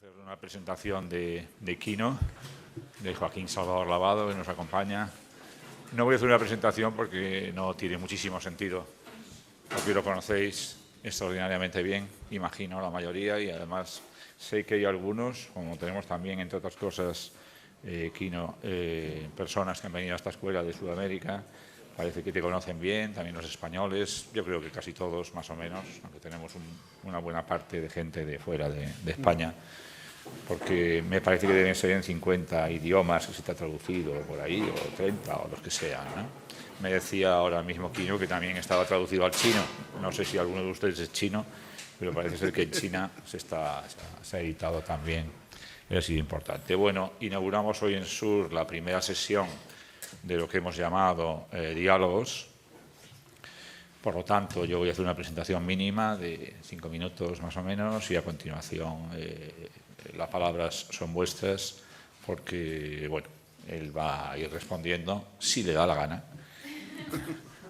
hacer una presentación de Kino, de Joaquín Salvador Lavado, que nos acompaña. No voy a hacer una presentación porque no tiene muchísimo sentido, porque lo conocéis extraordinariamente bien, imagino la mayoría, y además sé que hay algunos, como tenemos también, entre otras cosas, Kino, personas que han venido a esta escuela de Sudamérica. Parece que te conocen bien, también los españoles, yo creo que casi todos más o menos, aunque tenemos una buena parte de gente de fuera de España, porque me parece que deben ser en 50 idiomas que se te ha traducido por ahí, o 30, o los que sean, ¿no? Me decía ahora mismo Kino que también estaba traducido al chino, no sé si alguno de ustedes es chino, pero parece ser que en China se ha editado también, ha sido importante. Bueno, inauguramos hoy en Sur la primera sesión de lo que hemos llamado diálogos. Por lo tanto, yo voy a hacer una presentación mínima de 5 minutos más o menos y a continuación las palabras son vuestras porque, bueno, él va a ir respondiendo, si le da la gana,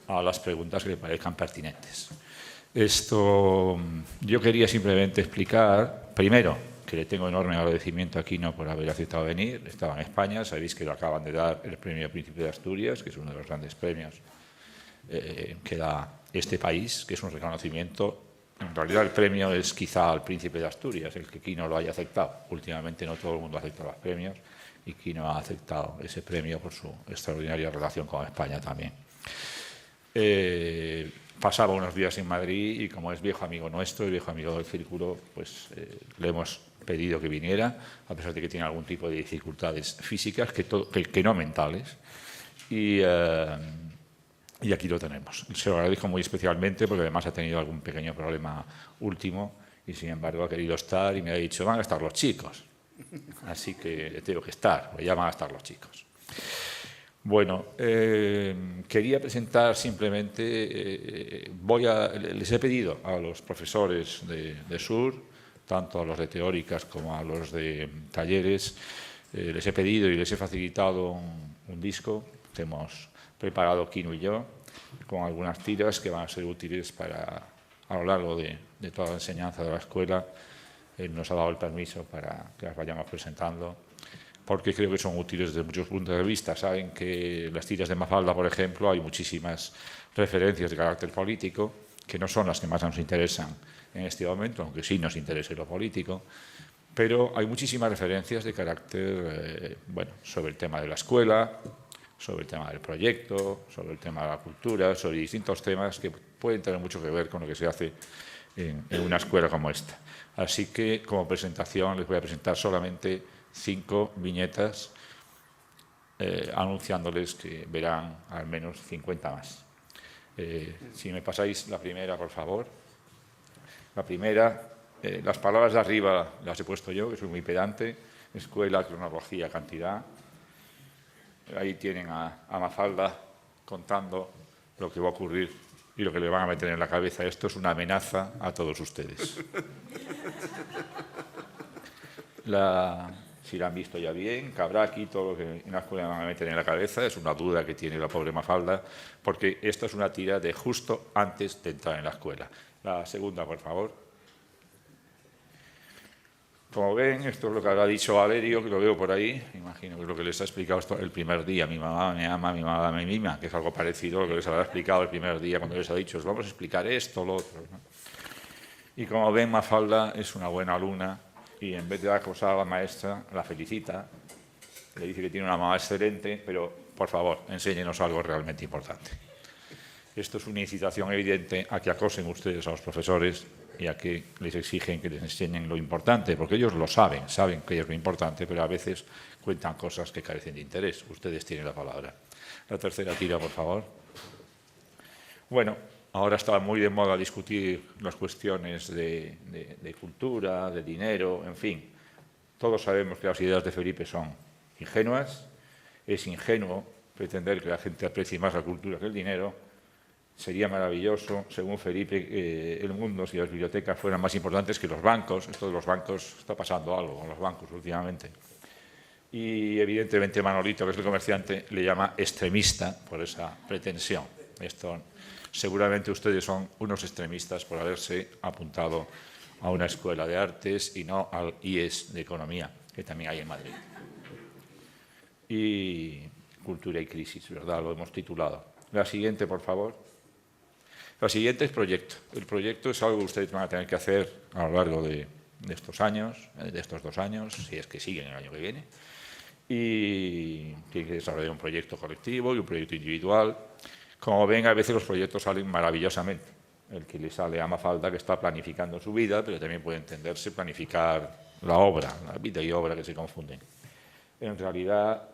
a las preguntas que le parezcan pertinentes. Yo quería simplemente explicar, primero, que le tengo enorme agradecimiento a Kino por haber aceptado venir. Estaba en España, sabéis que le acaban de dar el premio Príncipe de Asturias, que es uno de los grandes premios que da este país, que es un reconocimiento. En realidad el premio es quizá al Príncipe de Asturias, el que Kino lo haya aceptado. Últimamente no todo el mundo acepta los premios y Kino ha aceptado ese premio por su extraordinaria relación con España también. Pasaba unos días en Madrid y como es viejo amigo nuestro y viejo amigo del círculo, pues le hemos pedido que viniera, a pesar de que tiene algún tipo de dificultades físicas, que no mentales, y aquí lo tenemos. Se lo agradezco muy especialmente porque además ha tenido algún pequeño problema último y sin embargo ha querido estar y me ha dicho, van a estar los chicos, así que tengo que estar, pues ya van a estar los chicos. Bueno, quería presentar simplemente, les he pedido a los profesores de Sur, tanto a los de teóricas como a los de talleres, les he pedido y les he facilitado un disco que hemos preparado Kino y yo, con algunas tiras que van a ser útiles a lo largo de toda la enseñanza de la escuela. Él nos ha dado el permiso para que las vayamos presentando, porque creo que son útiles desde muchos puntos de vista. Saben que en las tiras de Mafalda, por ejemplo, hay muchísimas referencias de carácter político, que no son las que más nos interesan en este momento, aunque sí nos interese lo político, pero hay muchísimas referencias de carácter, sobre el tema de la escuela, sobre el tema del proyecto, sobre el tema de la cultura, sobre distintos temas que pueden tener mucho que ver con lo que se hace en una escuela como esta. Así que, como presentación, les voy a presentar solamente 5 viñetas, anunciándoles que verán al menos 50 más. Si me pasáis la primera, por favor. La primera, las palabras de arriba las he puesto yo, que soy muy pedante: escuela, cronología, cantidad. Ahí tienen a Mafalda contando lo que va a ocurrir y lo que le van a meter en la cabeza. Esto es una amenaza a todos ustedes. Si la han visto ya bien, Cabraki, todo lo que en la escuela van a meter en la cabeza, es una duda que tiene la pobre Mafalda, porque esta es una tira de justo antes de entrar en la escuela. La segunda, por favor. Como ven, esto es lo que habrá dicho Valerio, que lo veo por ahí. Imagino que es lo que les ha explicado esto el primer día. Mi mamá me ama, mi mamá me mima, que es algo parecido a lo que les habrá explicado el primer día cuando les ha dicho, os vamos a explicar esto, lo otro, ¿no? Y como ven, Mafalda es una buena alumna y en vez de acosar a la maestra, la felicita, le dice que tiene una mamá excelente, pero por favor, enséñenos algo realmente importante. Esto es una incitación evidente a que acosen ustedes a los profesores y a que les exigen que les enseñen lo importante, porque ellos lo saben que es lo importante, pero a veces cuentan cosas que carecen de interés. Ustedes tienen la palabra. La tercera tira, por favor. Bueno, ahora está muy de moda discutir las cuestiones de cultura, de dinero, en fin. Todos sabemos que las ideas de Felipe son ingenuas. Es ingenuo pretender que la gente aprecie más la cultura que el dinero. Sería maravilloso, según Felipe, el mundo si las bibliotecas fueran más importantes que los bancos. Esto de los bancos, está pasando algo con los bancos últimamente. Y evidentemente Manolito, que es el comerciante, le llama extremista por esa pretensión. Seguramente ustedes son unos extremistas por haberse apuntado a una escuela de artes y no al IES de Economía, que también hay en Madrid. Y Cultura y Crisis, ¿verdad? Lo hemos titulado. La siguiente, por favor. La siguiente es proyecto. El proyecto es algo que ustedes van a tener que hacer a lo largo de estos años, de estos 2 años, si es que siguen el año que viene. Y tienen que desarrollar un proyecto colectivo y un proyecto individual. Como ven, a veces los proyectos salen maravillosamente. El que le sale a Mafalda, que está planificando su vida, pero también puede entenderse planificar la obra, la vida y obra que se confunden. En realidad,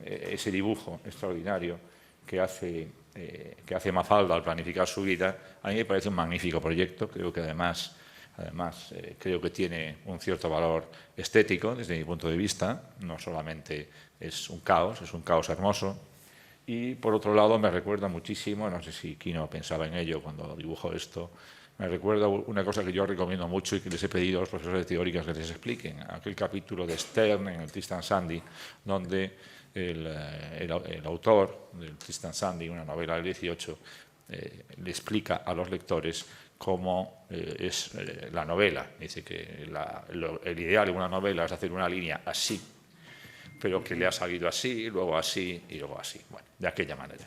ese dibujo extraordinario que hace Mafalda al planificar su vida, a mí me parece un magnífico proyecto. Creo que además creo que tiene un cierto valor estético desde mi punto de vista. No solamente es un caos hermoso. Y por otro lado me recuerda muchísimo, no sé si Quino pensaba en ello cuando dibujó esto, me recuerda una cosa que yo recomiendo mucho y que les he pedido a los profesores de teóricas que les expliquen. Aquel capítulo de Stern en el Tristan Sandy, donde el autor del Tristan Sandy, una novela del 18, le explica a los lectores cómo es la novela. Dice que el ideal de una novela es hacer una línea así, pero que le ha salido así, luego así y luego así. Bueno, de aquella manera.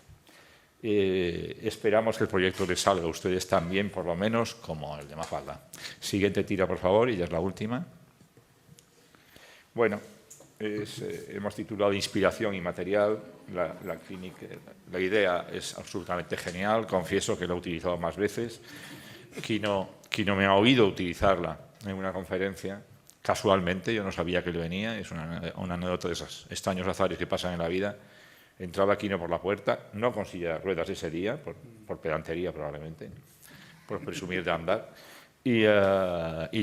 Esperamos que el proyecto les salga a ustedes tan bien, por lo menos, como el de Mafalda. Siguiente tira, por favor, y ya es la última. Bueno, hemos titulado Inspiración y Material. La idea es absolutamente genial. Confieso que la he utilizado más veces. Quino me ha oído utilizarla en una conferencia. Casualmente, yo no sabía que le venía. Es una anécdota de esos extraños azares que pasan en la vida. Entraba Quino por la puerta, no con silla de ruedas ese día, por pedantería probablemente, por presumir de andar, y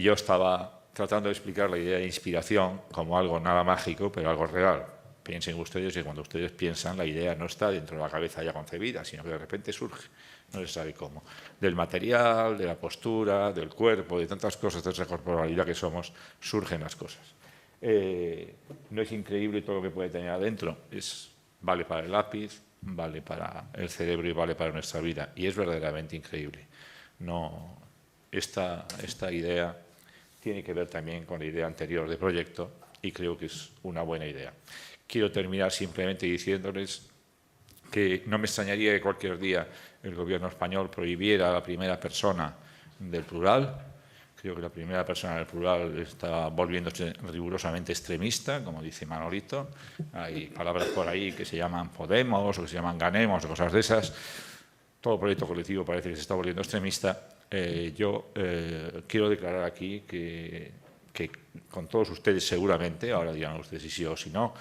yo estaba tratando de explicar la idea de inspiración como algo nada mágico, pero algo real. Piensen ustedes que cuando ustedes piensan, la idea no está dentro de la cabeza ya concebida, sino que de repente surge, no se sabe cómo. Del material, de la postura, del cuerpo, de tantas cosas, de esa corporalidad que somos, surgen las cosas. No es increíble todo lo que puede tener adentro, vale para el lápiz, vale para el cerebro y vale para nuestra vida. Y es verdaderamente increíble. Esta idea tiene que ver también con la idea anterior de proyecto y creo que es una buena idea. Quiero terminar simplemente diciéndoles que no me extrañaría que cualquier día el gobierno español prohibiera la primera persona del plural. Creo que la primera persona del plural está volviéndose rigurosamente extremista, como dice Manolito. Hay palabras por ahí que se llaman Podemos o que se llaman Ganemos o cosas de esas. Todo proyecto colectivo parece que se está volviendo extremista. Yo quiero declarar aquí que con todos ustedes seguramente, ahora dirán ustedes si sí o si no,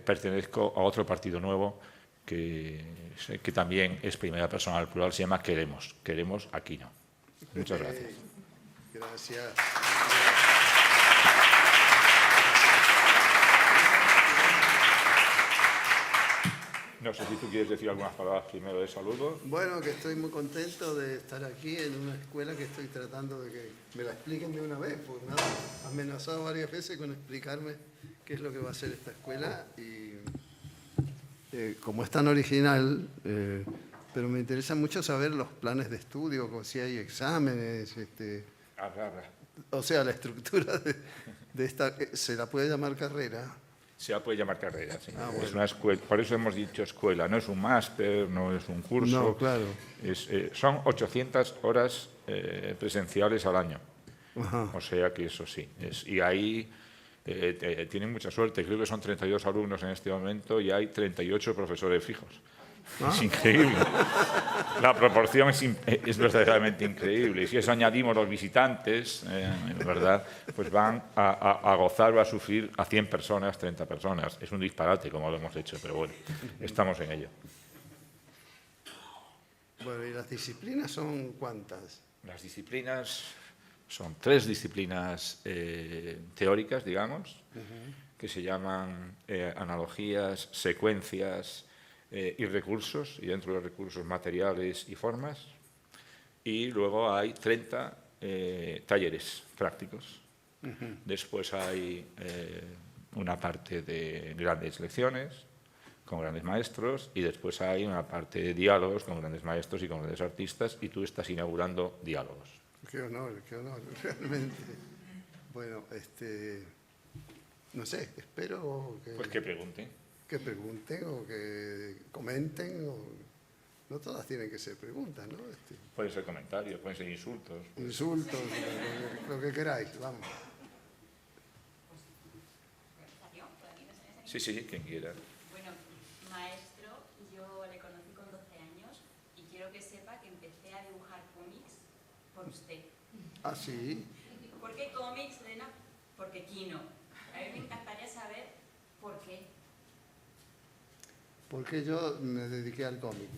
pertenezco a otro partido nuevo que también es primera persona del plural, se llama Queremos. Queremos Aquino. Muchas gracias. Gracias. No sé si tú quieres decir algunas palabras primero de saludo. Bueno, que estoy muy contento de estar aquí en una escuela que estoy tratando de que me la expliquen de una vez, porque me han amenazado varias veces con explicarme qué es lo que va a hacer esta escuela y como es tan original, pero me interesa mucho saber los planes de estudio, como si hay exámenes, o sea, la estructura de esta, ¿se la puede llamar carrera? Se la puede llamar carrera, sí. Ah, bueno. Es una escuela, por eso hemos dicho escuela, no es un máster, no es un curso. No, claro. Son 800 horas presenciales al año. Ajá. O sea que eso sí. Y ahí tienen mucha suerte, creo que son 32 alumnos en este momento y hay 38 profesores fijos. Es increíble. La proporción es verdaderamente increíble. Y si eso añadimos los visitantes, ¿verdad? Pues van a gozar o a sufrir a 100 personas, 30 personas. Es un disparate como lo hemos hecho, pero bueno, estamos en ello. Bueno, ¿y las disciplinas son cuántas? Las disciplinas son 3 disciplinas teóricas, digamos, que se llaman analogías, secuencias y recursos, y dentro de los recursos materiales y formas. Y luego hay 30 talleres prácticos. Después hay una parte de grandes lecciones con grandes maestros y después hay una parte de diálogos con grandes maestros y con grandes artistas y tú estás inaugurando diálogos. qué honor, realmente. Bueno, no sé, espero que... Pues que pregunten. Que pregunten o que comenten. No todas tienen que ser preguntas, ¿no? Pueden ser comentarios, pueden ser insultos. Insultos, lo que queráis, vamos. Sí, sí, quien quiera. Bueno, maestro, yo le conocí con 12 años y quiero que sepa que empecé a dibujar cómics por usted. Ah, sí. ¿Por qué cómics, Elena? Porque Kino. A mí me encantaría saber por qué. Porque yo me dediqué al cómic.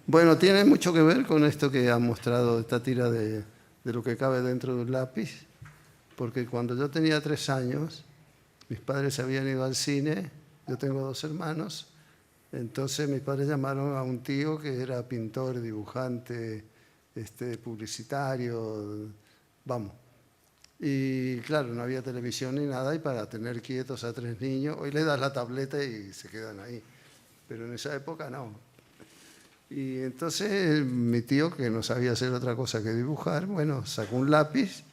Bueno, tiene mucho que ver con esto que ha mostrado esta tira de lo que cabe dentro de un lápiz, porque cuando yo tenía 3 años, mis padres se habían ido al cine, yo tengo 2 hermanos, entonces mis padres llamaron a un tío que era pintor, dibujante, publicitario, vamos. Y claro, no había televisión ni nada, y para tener quietos a 3 niños, hoy le das la tableta y se quedan ahí, pero en esa época no. Y entonces mi tío, que no sabía hacer otra cosa que dibujar, bueno, sacó un lápiz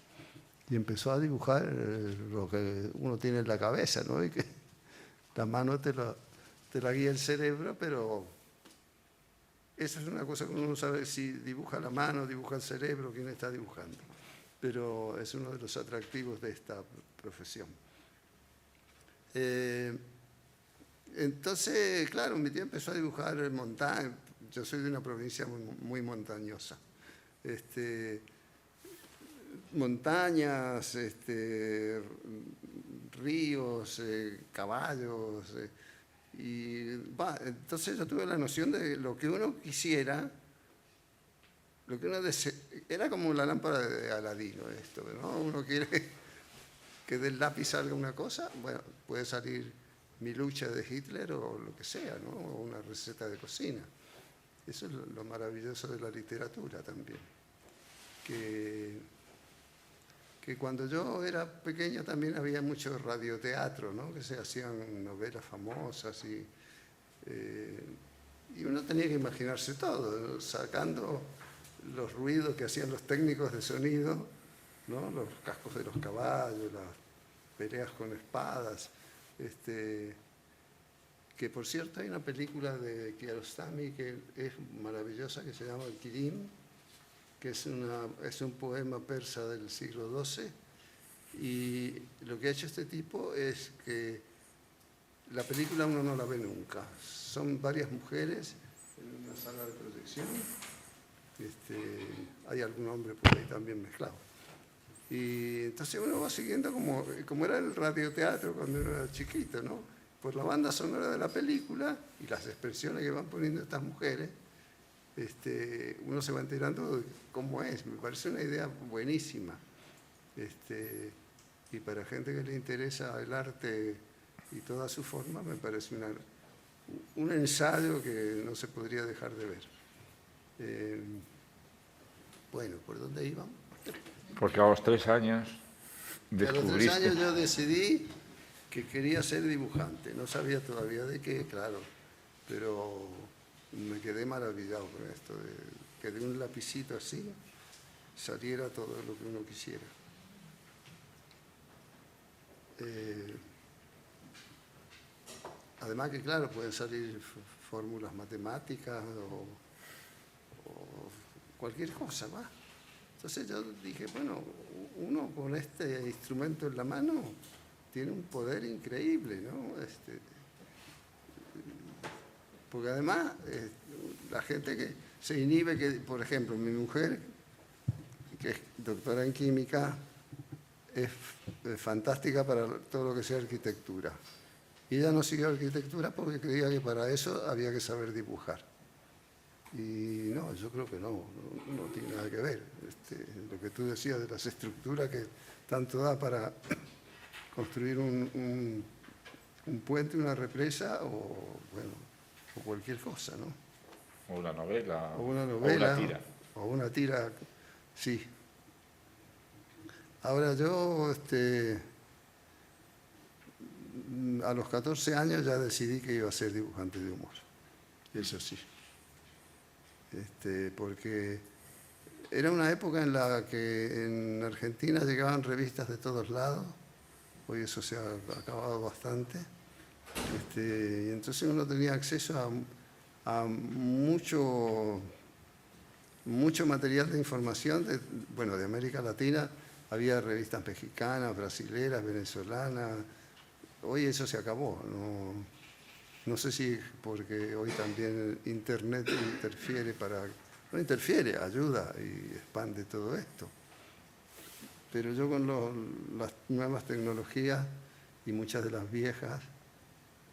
y empezó a dibujar lo que uno tiene en la cabeza, ¿no? Y que la mano te la guía el cerebro, pero esa es una cosa que uno no sabe si dibuja la mano, dibuja el cerebro, quién está dibujando. Pero es uno de los atractivos de esta profesión. Entonces, claro, mi tío empezó a dibujar montañas. Yo soy de una provincia muy montañosa. Montañas, ríos, caballos. Entonces yo tuve la noción de lo que uno quisiera, lo que uno era como la lámpara de Aladino esto, ¿no? Uno quiere que del lápiz salga una cosa, bueno, puede salir mi lucha de Hitler o lo que sea, ¿no? O una receta de cocina. Eso es lo maravilloso de la literatura también. Que cuando yo era pequeño también había mucho radioteatro, ¿no? Que se hacían novelas famosas y uno tenía que imaginarse todo, ¿no? Sacando los ruidos que hacían los técnicos de sonido, ¿no? Los cascos de los caballos, las peleas con espadas. Que por cierto hay una película de Kiarostami que es maravillosa, que se llama El Kirim, que es un poema persa del siglo XII, y lo que ha hecho este tipo es que la película uno no la ve nunca. Son varias mujeres en una sala de proyección, hay algún hombre por ahí también mezclado. Y entonces uno va siguiendo como era el radioteatro cuando uno era chiquito, ¿no? Por la banda sonora de la película y las expresiones que van poniendo estas mujeres, uno se va enterando de cómo es. Me parece una idea buenísima. Y para gente que le interesa el arte y toda su forma, me parece un ensayo que no se podría dejar de ver. Bueno, ¿por dónde íbamos? Porque a los 3 años A descubriste... los 3 años yo decidí que quería ser dibujante. No sabía todavía de qué, claro, pero me quedé maravillado con esto, que de un lapicito así saliera todo lo que uno quisiera. Además que, claro, pueden salir fórmulas matemáticas o cualquier cosa, ¿va? Entonces yo dije, bueno, uno con este instrumento en la mano tiene un poder increíble, ¿no? Porque además la gente que se inhibe, que por ejemplo mi mujer, que es doctora en química, es fantástica para todo lo que sea arquitectura. Y ella no siguió arquitectura porque creía que para eso había que saber dibujar. Y no, yo creo que no tiene nada que ver. Lo que tú decías de las estructuras que tanto da para construir un puente, una represa o cualquier cosa, ¿no? O una novela. O una novela. O una tira. O una tira, sí. Ahora yo, a los 14 años ya decidí que iba a ser dibujante de humor. Eso sí. Porque Era una época en la que en Argentina llegaban revistas de todos lados. Hoy eso se ha acabado bastante. Y entonces uno tenía acceso a mucho material de información de América Latina. Había revistas mexicanas, brasileras, venezolanas. Hoy eso se acabó. No sé si porque hoy también Internet interfiere no interfiere, ayuda y expande todo esto. Pero yo con las nuevas tecnologías y muchas de las viejas,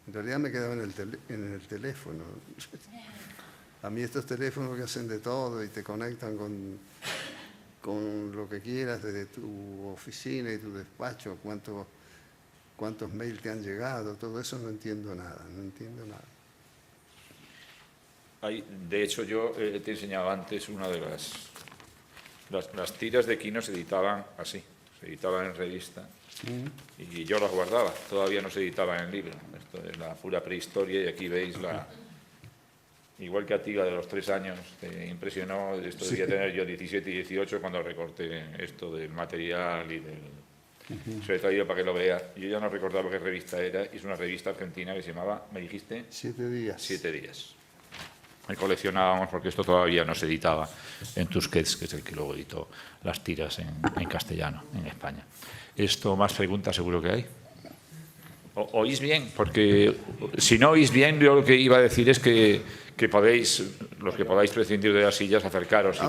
en realidad me quedaba en el teléfono. A mí estos teléfonos que hacen de todo y te conectan con lo que quieras desde tu oficina y tu despacho, cuántos mails te han llegado, todo eso no entiendo nada. De hecho, yo te he enseñado antes una de las tiras de Quino se editaban así, se editaban en revista y yo las guardaba, todavía no se editaban en libro. Esto es la pura prehistoria y aquí veis igual que a ti la de los 3 años, te impresionó, esto debía tener yo 17 y 18 cuando recorté esto del material y se lo he traído para que lo veas. Yo ya no recordaba qué revista era, y es una revista argentina que se llamaba, ¿me dijiste? 7 días. 7 días. Me coleccionábamos porque esto todavía no se editaba en Tusquets, que es el que luego editó las tiras en castellano en España. Esto, más preguntas seguro que hay. ¿Oís bien? Porque si no oís bien, yo lo que iba a decir es que podéis, los que podáis prescindir de las sillas, acercaros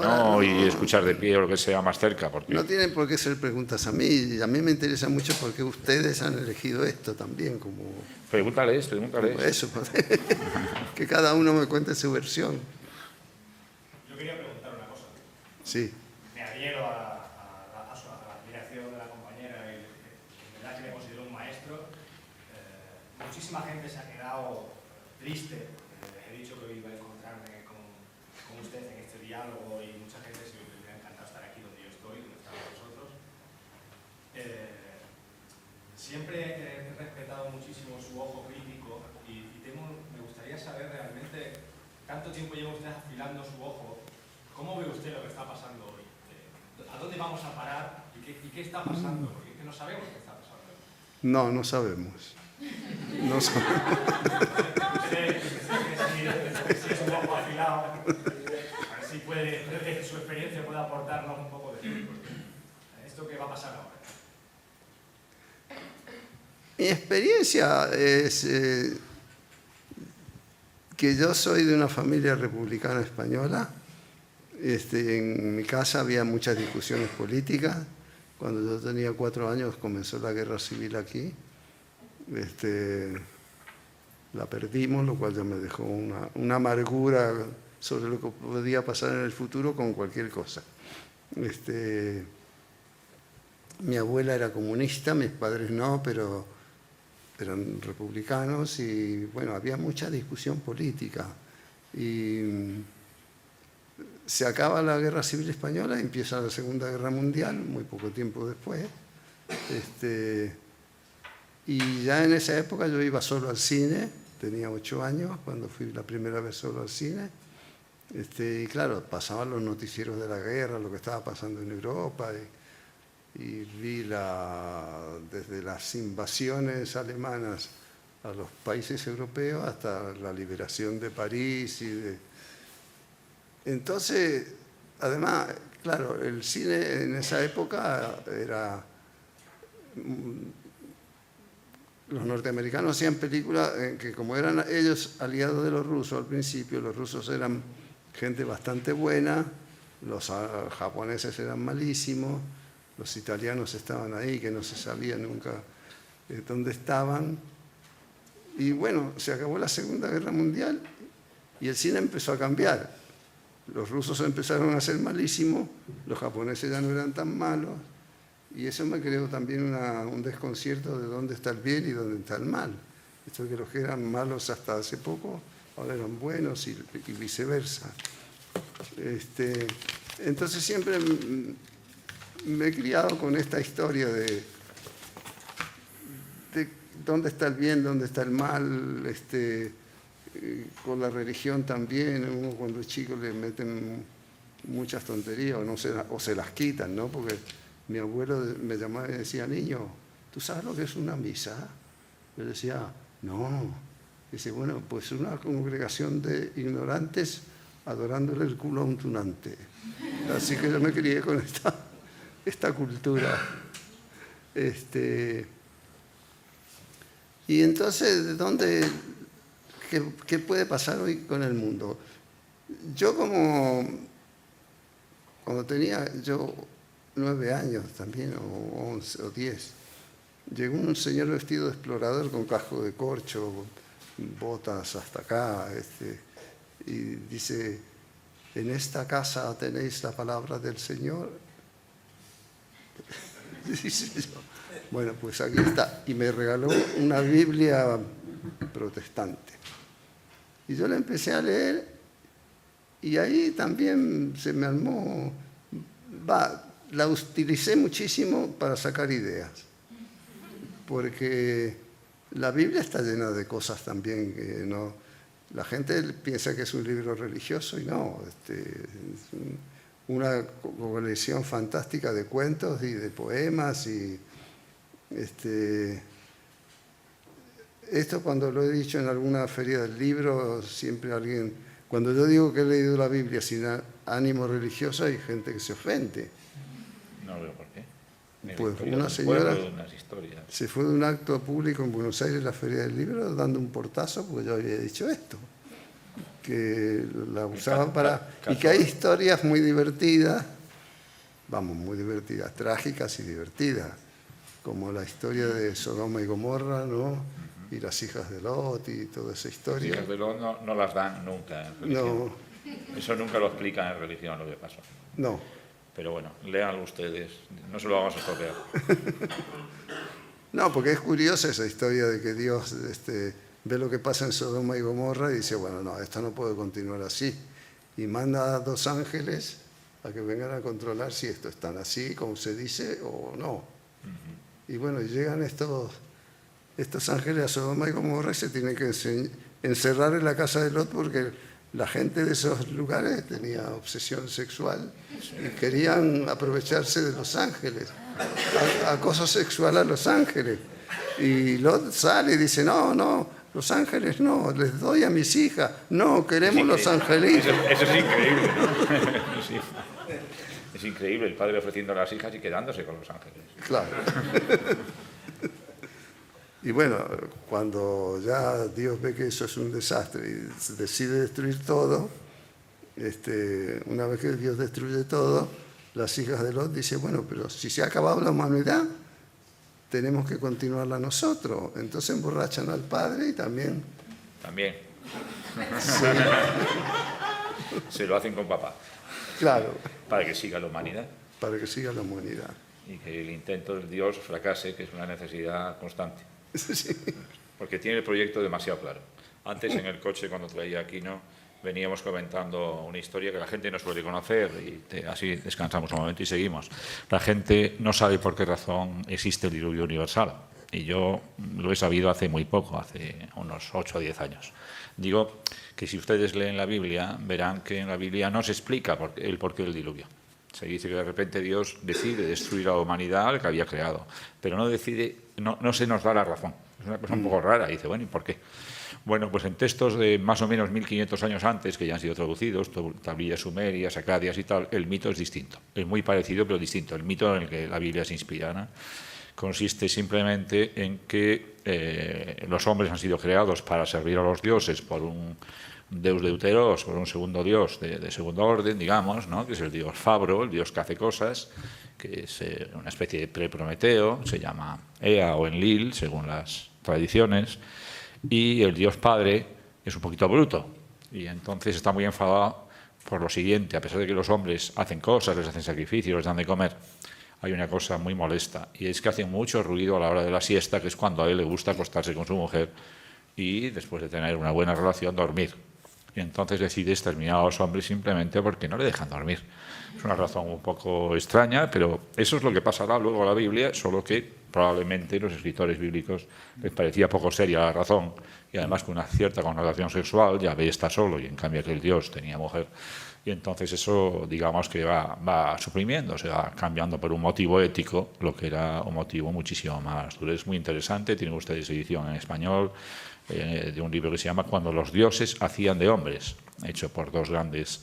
y escuchar de pie o lo que sea más cerca. Porque... No tienen por qué ser preguntas a mí me interesa mucho porque ustedes han elegido esto también como... Pregúntales. Como eso, que cada uno me cuente su versión. Yo quería preguntar una cosa. Sí. Me adhiero a la admiración de la compañera y de verdad que me considero un maestro. Muchísima gente se ha quedado triste. He dicho que iba a encontrarme con usted en este diálogo y mucha gente se me hubiera encantado estar aquí donde yo estoy, donde estamos vosotros. Siempre he respetado muchísimo su ojo crítico y me gustaría saber realmente, tanto tiempo lleva usted afilando su ojo, ¿cómo ve usted lo que está pasando hoy? ¿A dónde vamos a parar y qué está pasando? Porque es que no sabemos qué está pasando. No sabemos. No sabemos. Si es un ojo afilado, a ver si su experiencia puede aportarnos un poco de luz. ¿Esto qué va a pasar ahora? Mi experiencia es que yo soy de una familia republicana española. En mi casa había muchas discusiones políticas. Cuando yo tenía 4 años comenzó la guerra civil aquí. La perdimos, lo cual ya me dejó una amargura sobre lo que podía pasar en el futuro con cualquier cosa. Mi abuela era comunista, mis padres no, pero eran republicanos y bueno, había mucha discusión política. Y se acaba la Guerra Civil Española y empieza la Segunda Guerra Mundial, muy poco tiempo después. Y ya en esa época yo iba solo al cine, tenía 8 años cuando fui la primera vez solo al cine. Y claro, pasaban los noticieros de la guerra, lo que estaba pasando en Europa, y vi desde las invasiones alemanas a los países europeos hasta la liberación de París. Entonces, además, claro, el cine en esa época era... Los norteamericanos hacían películas que, como eran ellos aliados de los rusos al principio, los rusos eran gente bastante buena, los japoneses eran malísimos, los italianos estaban ahí, que no se sabía nunca dónde estaban. Y bueno, se acabó la Segunda Guerra Mundial y el cine empezó a cambiar. Los rusos empezaron a ser malísimos, los japoneses ya no eran tan malos, y eso me creó también un desconcierto de dónde está el bien y dónde está el mal. Esto de que los que eran malos hasta hace poco, ahora eran buenos y viceversa. Entonces siempre me he criado con esta historia de dónde está el bien, dónde está el mal, con la religión también. Uno cuando es chico le meten muchas tonterías o se las quitan, ¿no? Porque mi abuelo me llamaba y decía, niño, ¿tú sabes lo que es una misa? Yo decía, no. Dice, bueno, pues una congregación de ignorantes adorándole el culo a un tunante. Así que yo me crié con esta cultura. Y entonces, ¿qué puede pasar hoy con el mundo? Yo cuando tenía 9 años también, o 11 o 10, llegó un señor vestido de explorador con casco de corcho, botas hasta acá, y dice, ¿en esta casa tenéis la palabra del Señor? Dice yo, bueno, pues aquí está. Y me regaló una Biblia protestante. Y yo la empecé a leer y ahí también se me armó, la utilicé muchísimo para sacar ideas, porque la Biblia está llena de cosas también que no, la gente piensa que es un libro religioso y no, es una colección fantástica de cuentos y de poemas y esto cuando lo he dicho en alguna feria del libro, siempre alguien, cuando yo digo que he leído la Biblia sin ánimo religioso, hay gente que se ofende. No veo por qué. Pues una señora historias. se fue de un acto público en Buenos Aires, la feria del libro, dando un portazo, porque yo había dicho esto, que la usaban para... Y que hay historias muy divertidas, muy divertidas, trágicas y divertidas, como la historia de Sodoma y Gomorra, ¿no? Y las hijas de Lot y toda esa historia. Las hijas de Lot no las dan nunca en religión. No. Eso nunca lo explican en religión, lo que pasó. No. Pero bueno, léanlo ustedes, no se lo vamos a estropear. No, porque es curiosa esa historia de que Dios ve lo que pasa en Sodoma y Gomorra y dice, bueno, no, esto no puede continuar así. Y manda a 2 ángeles a que vengan a controlar si esto está así, como se dice, o no. Y bueno, llegan estos ángeles a Sodoma y Gomorra y se tienen que encerrar en la casa de Lot porque la gente de esos lugares tenía obsesión sexual y querían aprovecharse de los ángeles, acoso sexual a los ángeles. Y Lot sale y dice, no, los ángeles no, les doy a mis hijas, no, queremos los angelitos. Eso es increíble, ¿no? Sí. Es increíble el padre ofreciendo a las hijas y quedándose con los ángeles. Claro. Y bueno, cuando ya Dios ve que eso es un desastre y decide destruir todo, una vez que Dios destruye todo, las hijas de Lot dicen, bueno, pero si se ha acabado la humanidad, tenemos que continuarla nosotros. Entonces emborrachan al padre y también... También. Se lo hacen con papá. Claro. Para que siga la humanidad. Para que siga la humanidad. Y que el intento de Dios fracase, que es una necesidad constante. Sí. Porque tiene el proyecto demasiado claro. Antes en el coche, cuando traía Aquino, veníamos comentando una historia que la gente no suele conocer y así descansamos un momento y seguimos. La gente no sabe por qué razón existe el diluvio universal. Y yo lo he sabido hace muy poco, hace unos 8 o 10 años. Digo que si ustedes leen la Biblia, verán que en la Biblia no se explica el porqué del diluvio. Se dice que de repente Dios decide destruir a la humanidad que había creado, pero no decide, no se nos da la razón. Es una cosa un poco rara. Y dice, bueno, ¿y por qué? Bueno, pues en textos de más o menos 1500 años antes, que ya han sido traducidos, tablillas sumerias, acadias y tal, el mito es distinto. Es muy parecido, pero distinto. El mito en el que la Biblia se inspira, ¿no? Consiste simplemente en que los hombres han sido creados para servir a los dioses por un deus deuteros, por un segundo dios de segundo orden, digamos, ¿no? Que es el dios Fabro, el dios que hace cosas, que es una especie de pre-Prometeo, se llama Ea o Enlil, según las tradiciones, y el dios Padre es un poquito bruto, y entonces está muy enfadado por lo siguiente: a pesar de que los hombres hacen cosas, les hacen sacrificios, les dan de comer, hay una cosa muy molesta, y es que hacen mucho ruido a la hora de la siesta, que es cuando a él le gusta acostarse con su mujer y después de tener una buena relación dormir. Y entonces decide exterminar a los hombres simplemente porque no le dejan dormir. Es una razón un poco extraña, pero eso es lo que pasará luego a la Biblia, solo que probablemente los escritores bíblicos les parecía poco seria la razón, y además con una cierta connotación sexual. Yahvé está solo y en cambio aquel Dios tenía mujer. Y entonces eso, digamos que va suprimiendo, se va cambiando por un motivo ético, lo que era un motivo muchísimo más duro. Es muy interesante, tienen ustedes edición en español de un libro que se llama Cuando los dioses hacían de hombres, hecho por dos grandes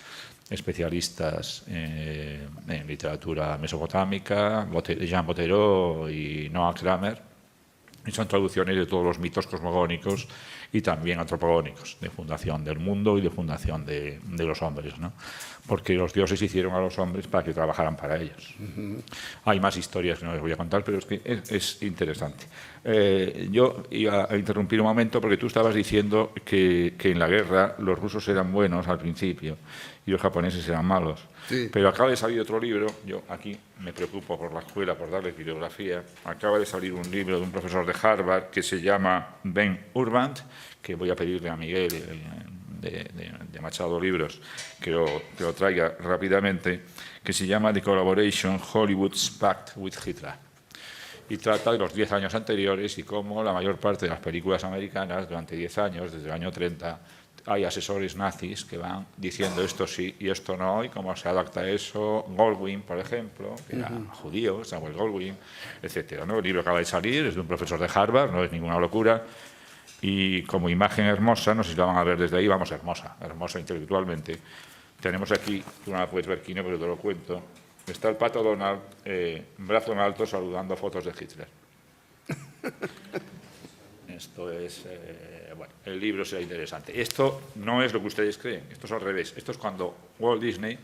especialistas en literatura mesopotámica, Jean Bottero y Noah Kramer, y son traducciones de todos los mitos cosmogónicos y también antropogónicos, de fundación del mundo y de fundación de los hombres, ¿no? Porque los dioses hicieron a los hombres para que trabajaran para ellos. Hay más historias que no les voy a contar, pero es que es interesante. Yo iba a interrumpir un momento porque tú estabas diciendo que en la guerra los rusos eran buenos al principio y los japoneses eran malos. Sí. Pero acaba de salir otro libro, yo aquí me preocupo por la escuela, por darles bibliografía, acaba de salir un libro de un profesor de Harvard que se llama Ben Urbant, que voy a pedirle a Miguel de Machado Libros que lo traiga rápidamente, que se llama The Collaboration Hollywood's Pact with Hitler. Y trata de los 10 años anteriores y cómo la mayor parte de las películas americanas, durante 10 años, desde el año 30, hay asesores nazis que van diciendo esto sí y esto no, y cómo se adapta a eso. Goldwyn, por ejemplo, que era judío, Samuel Goldwyn, etcétera, ¿no? El libro acaba de salir, es de un profesor de Harvard, no es ninguna locura, y como imagen hermosa, no sé si la van a ver desde ahí, vamos, hermosa intelectualmente. Tenemos aquí, tú no la puedes ver, Kino, pero te lo cuento, está el Pato Donald, brazo en alto, saludando fotos de Hitler. Esto es, bueno, el libro será interesante. Esto no es lo que ustedes creen, esto es al revés. Esto es cuando Walt Disney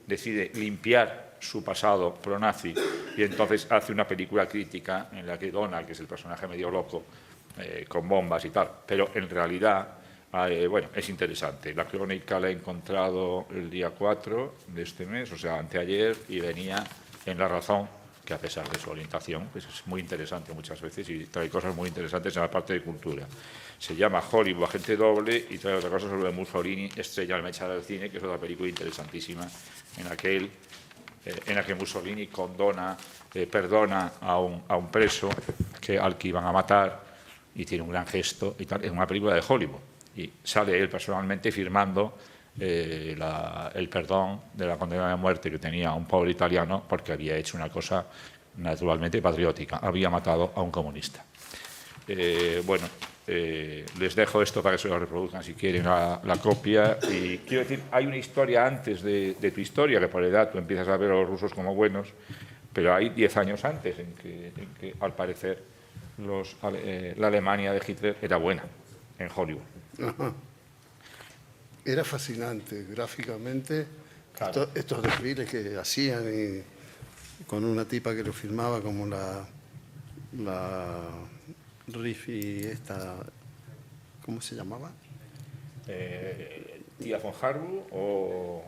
decide limpiar su pasado pro-nazi y entonces hace una película crítica en la que Donald, que es el personaje medio loco, con bombas y tal, pero en realidad, bueno, es interesante. La crónica la he encontrado el día 4 de este mes, o sea, anteayer, y venía en La Razón, que a pesar de su orientación, pues es muy interesante muchas veces y trae cosas muy interesantes en la parte de cultura. Se llama Hollywood, Agente Doble, y trae otra cosa sobre Mussolini, Estrella al Mechar del Cine, que es otra película interesantísima, en la que Mussolini perdona a un preso al que iban a matar, y tiene un gran gesto y tal. Es una película de Hollywood, y sale él personalmente firmando el perdón de la condena de muerte que tenía un pobre italiano porque había hecho una cosa naturalmente patriótica, había matado a un comunista. Bueno, les dejo esto para que se lo reproduzcan si quieren la copia, y quiero decir, hay una historia antes de tu historia, que por edad tú empiezas a ver a los rusos como buenos, pero hay 10 años antes en que al parecer la Alemania de Hitler era buena en Hollywood. Ajá. Era fascinante gráficamente, Claro. estos desfiles que hacían, y con una tipa que lo filmaba como la Riffi esta, ¿cómo se llamaba? ¿Tía von Harbu o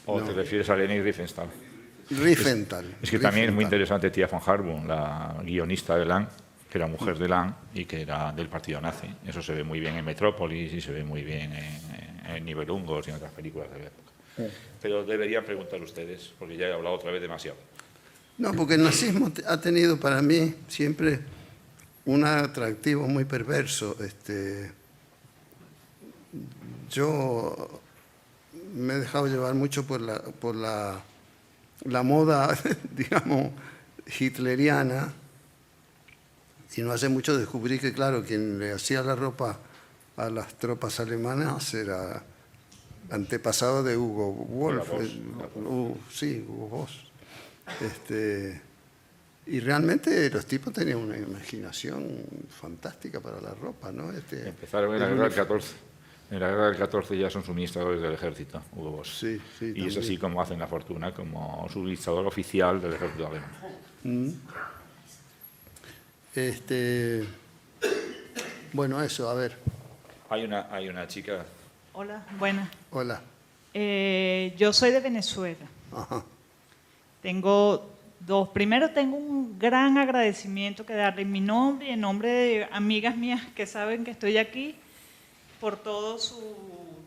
No. te refieres a Leni Riefenstahl? Riefenstahl. Es que también es muy interesante Tía von Harbu, la guionista de Lang, que era mujer de Lang y que era del partido nazi. Eso se ve muy bien en Metrópolis y se ve muy bien en Nibelungos y en otras películas de la época. Pero deberían preguntar ustedes, porque ya he hablado otra vez demasiado. No, porque el nazismo ha tenido para mí siempre un atractivo muy perverso. Yo me he dejado llevar mucho por la moda, digamos, hitleriana, y no hace mucho descubrí que, claro, quien le hacía la ropa a las tropas alemanas era antepasado de Hugo Wolf. Sí, Hugo Boss. Y realmente los tipos tenían una imaginación fantástica para la ropa, ¿no? Empezaron en la guerra del 14. En la guerra del 14 ya son suministradores del ejército, Hugo Boss. Sí, sí, y es así como hacen la fortuna, como suministrador oficial del ejército alemán. Bueno, eso, a ver. Hay una chica. Hola, buenas. Hola. Yo soy de Venezuela. Ajá. Tengo dos. Primero, tengo un gran agradecimiento que darle en mi nombre y en nombre de amigas mías que saben que estoy aquí por todo su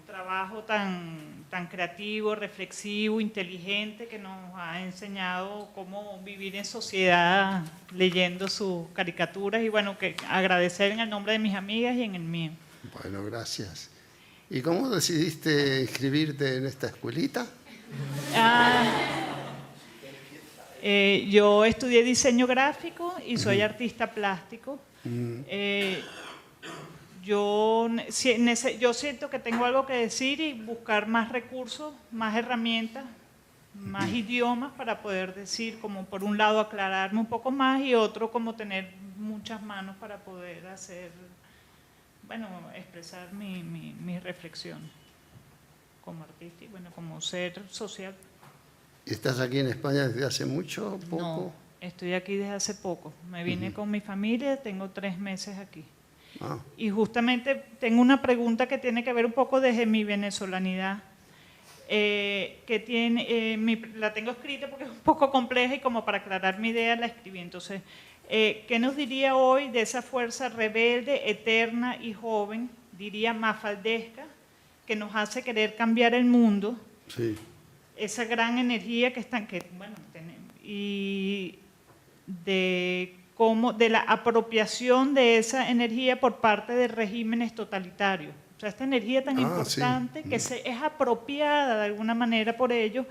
trabajo tan creativo, reflexivo, inteligente, que nos ha enseñado cómo vivir en sociedad leyendo sus caricaturas, y bueno, que agradecer en el nombre de mis amigas y en el mío. Bueno, gracias. ¿Y cómo decidiste inscribirte en esta escuelita? Yo estudié diseño gráfico y soy artista plástico. Yo siento que tengo algo que decir y buscar más recursos, más herramientas, más idiomas para poder decir, como por un lado aclararme un poco más y otro como tener muchas manos para poder hacer, bueno, expresar mi reflexión como artista y bueno, como ser social. ¿Estás aquí en España desde hace mucho, poco? No, estoy aquí desde hace poco. Me vine con mi familia, tengo 3 meses aquí. Ah. Y justamente tengo una pregunta que tiene que ver un poco desde mi venezolanidad, que tiene, la tengo escrita porque es un poco compleja y como para aclarar mi idea la escribí. Entonces, ¿qué nos diría hoy de esa fuerza rebelde, eterna y joven, diría mafaldesca, que nos hace querer cambiar el mundo? Sí. Esa gran energía que están, y de cómo, de la apropiación de esa energía por parte de regímenes totalitarios. O sea, esta energía tan importante que es apropiada de alguna manera por ellos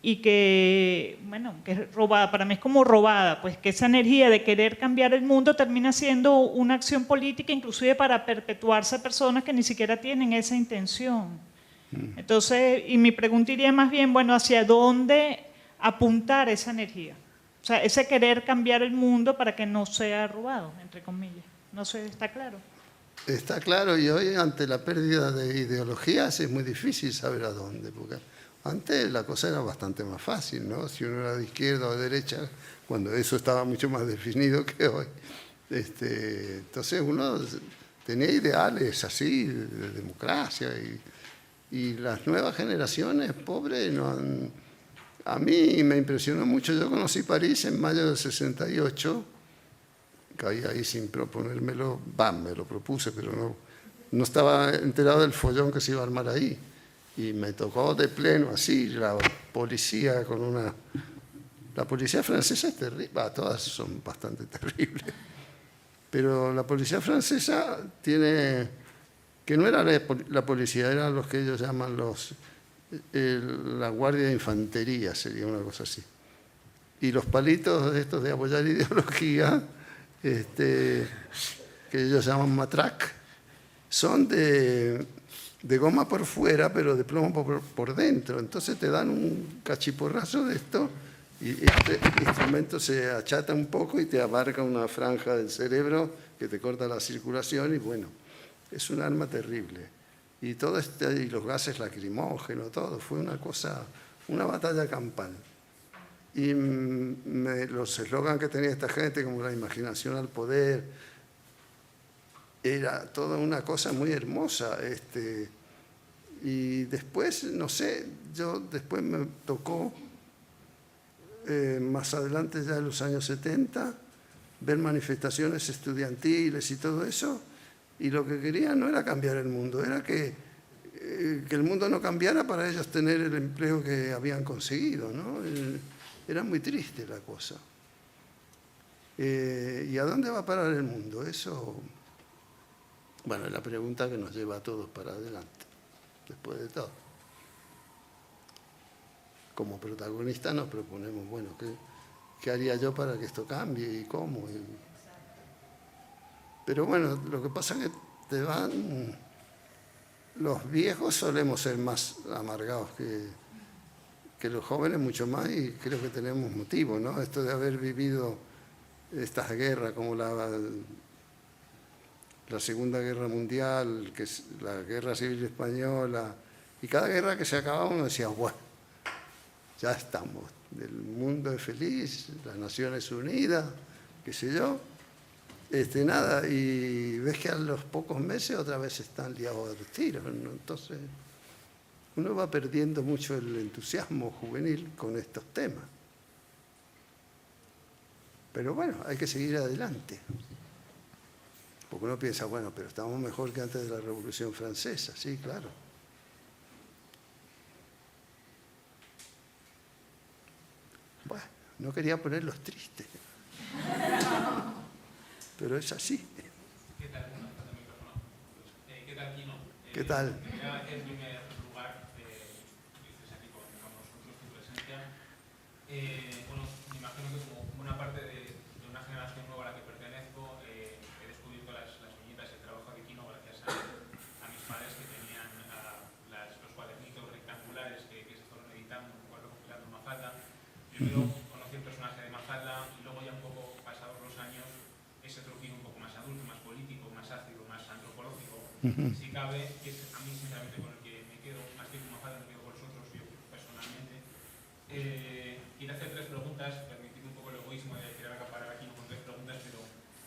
y que, bueno, que es robada, para mí es como robada, pues que esa energía de querer cambiar el mundo termina siendo una acción política inclusive para perpetuarse a personas que ni siquiera tienen esa intención. Entonces, y mi pregunta iría más bien, bueno, ¿hacia dónde apuntar esa energía? O sea, ese querer cambiar el mundo para que no sea robado, entre comillas. No sé, ¿está claro? Está claro, y hoy ante la pérdida de ideologías es muy difícil saber a dónde, porque antes la cosa era bastante más fácil, ¿no? Si uno era de izquierda o de derecha, cuando eso estaba mucho más definido que hoy. Entonces uno tenía ideales así, de democracia, y las nuevas generaciones, pobres, no han... A mí me impresionó mucho. Yo conocí París en mayo del 68, caí ahí sin proponérmelo, me lo propuse, pero no estaba enterado del follón que se iba a armar ahí. Y me tocó de pleno, así, la policía con una... La policía francesa es terrible, todas son bastante terribles. Pero la policía francesa tiene... que no era la policía, eran los que ellos llaman la guardia de infantería, sería una cosa así. Y los palitos estos de apoyar ideología, que ellos llaman matrac, son de goma por fuera, pero de plomo por dentro. Entonces te dan un cachiporrazo de esto y este instrumento se achata un poco y te abarca una franja del cerebro que te corta la circulación y bueno, es un arma terrible. Y todo y los gases lacrimógenos, todo, fue una cosa, una batalla campal. Y los eslogans que tenía esta gente, como la imaginación al poder, era toda una cosa muy hermosa. Y después, no sé, después me tocó, más adelante ya en los años 70, ver manifestaciones estudiantiles y todo eso. Y lo que querían no era cambiar el mundo, era que el mundo no cambiara para ellos tener el empleo que habían conseguido, ¿no? Era muy triste la cosa. ¿Y a dónde va a parar el mundo? Eso, bueno, es la pregunta que nos lleva a todos para adelante, después de todo. Como protagonistas nos proponemos, bueno, ¿qué haría yo para que esto cambie y cómo? Pero bueno, lo que pasa es que los viejos solemos ser más amargados que los jóvenes, mucho más, y creo que tenemos motivo, ¿no? Esto de haber vivido estas guerras como la Segunda Guerra Mundial, que es la Guerra Civil Española, y cada guerra que se acababa uno decía, bueno, ya estamos, el mundo es feliz, las Naciones Unidas, qué sé yo. Nada, y ves que a los pocos meses otra vez están liados a los tiros, ¿no? Entonces uno va perdiendo mucho el entusiasmo juvenil con estos temas. Pero bueno, hay que seguir adelante. Porque uno piensa, bueno, pero estamos mejor que antes de la Revolución Francesa, sí, claro. Bueno, no quería ponerlos tristes. Pero es así. ¿Qué tal? ¿Qué tal, Quino? ¿Qué tal? En primer lugar, dices aquí Bueno, me imagino que como buena parte de una generación nueva a la que pertenezco, he descubierto las viñetas y el trabajo de Quino gracias a mis padres que tenían los cuadernitos rectangulares que se fueron editando, un poco recopilando Mafalda. Primero conocí el personaje de Mafalda y luego ya un poco pasados los años ese otro Quino un poco más adulto, más político, más ácido, más antropológico, si cabe, que es a mí sinceramente con el que me quedo, más que con Mafalda me quedo con los otros, yo personalmente. Quiero hacer tres preguntas, permitidme un poco el egoísmo de querer acaparar aquí con tres preguntas, pero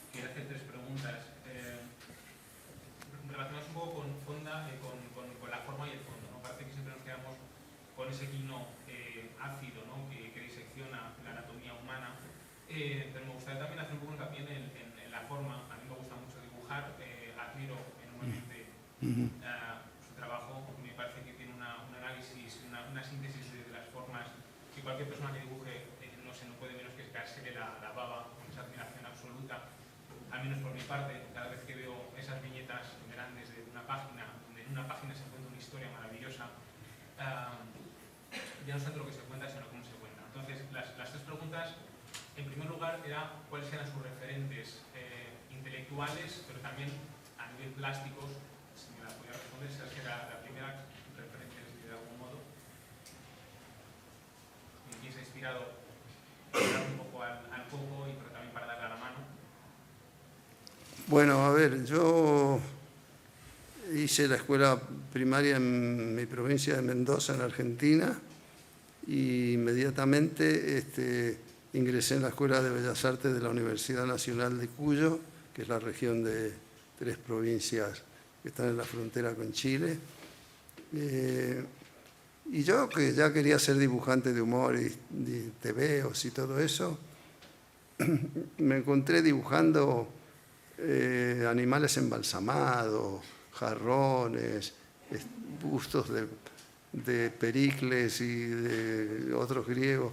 quiero hacer tres preguntas relacionadas un poco con la forma y el fondo, ¿no? Parece que siempre nos quedamos con ese Quino ácido, ¿no? que disecciona la anatomía humana, pero me gustaría también hacer un poco hincapié en la forma. A mí me gusta mucho dibujar, admiro enormemente su trabajo, porque me parece que tiene un análisis, una síntesis de las formas que cualquier persona que dibuje no puede menos que caérsele la baba con esa admiración absoluta. Al menos por mi parte, cada vez que veo esas viñetas grandes de una página, donde en una página se cuenta una historia maravillosa, ya no es tanto lo que se cuenta, sino cómo se cuenta. Entonces, las tres preguntas, en primer lugar, era cuáles eran sus referentes intelectuales, pero también a nivel plásticos, si me la podía responder, esa era la primera referencia de algún modo. ¿En quién se ha inspirado para dar un poco al coco y pero también para darle a la mano? Bueno, a ver, yo hice la escuela primaria en mi provincia de Mendoza, en Argentina, y inmediatamente ingresé en la Escuela de Bellas Artes de la Universidad Nacional de Cuyo, que es la región de 3 provincias que están en la frontera con Chile. Y yo, que ya quería ser dibujante de humor y tebeos y todo eso, me encontré dibujando animales embalsamados, jarrones, bustos de Pericles y de otros griegos.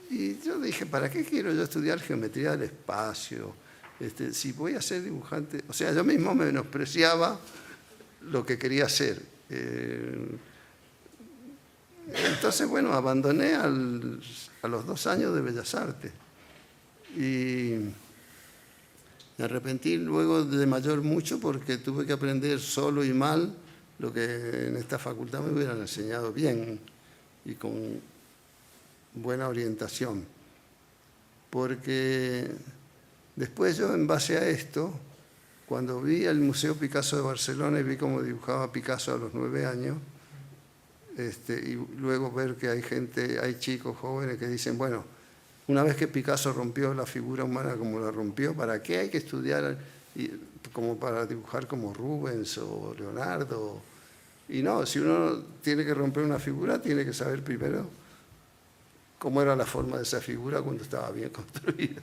Y yo dije, ¿para qué quiero yo estudiar geometría del espacio? Si voy a ser dibujante... O sea, yo mismo me menospreciaba lo que quería hacer. Entonces, bueno, abandoné a los 2 años de Bellas Artes. Y me arrepentí luego de mayor mucho porque tuve que aprender solo y mal lo que en esta facultad me hubieran enseñado bien y con buena orientación. Porque después yo, en base a esto, cuando vi el Museo Picasso de Barcelona y vi cómo dibujaba Picasso a los 9 años, y luego ver que hay chicos jóvenes que dicen, bueno, una vez que Picasso rompió la figura humana como la rompió, ¿para qué hay que estudiar como para dibujar como Rubens o Leonardo? Y no, si uno tiene que romper una figura, tiene que saber primero cómo era la forma de esa figura cuando estaba bien construida.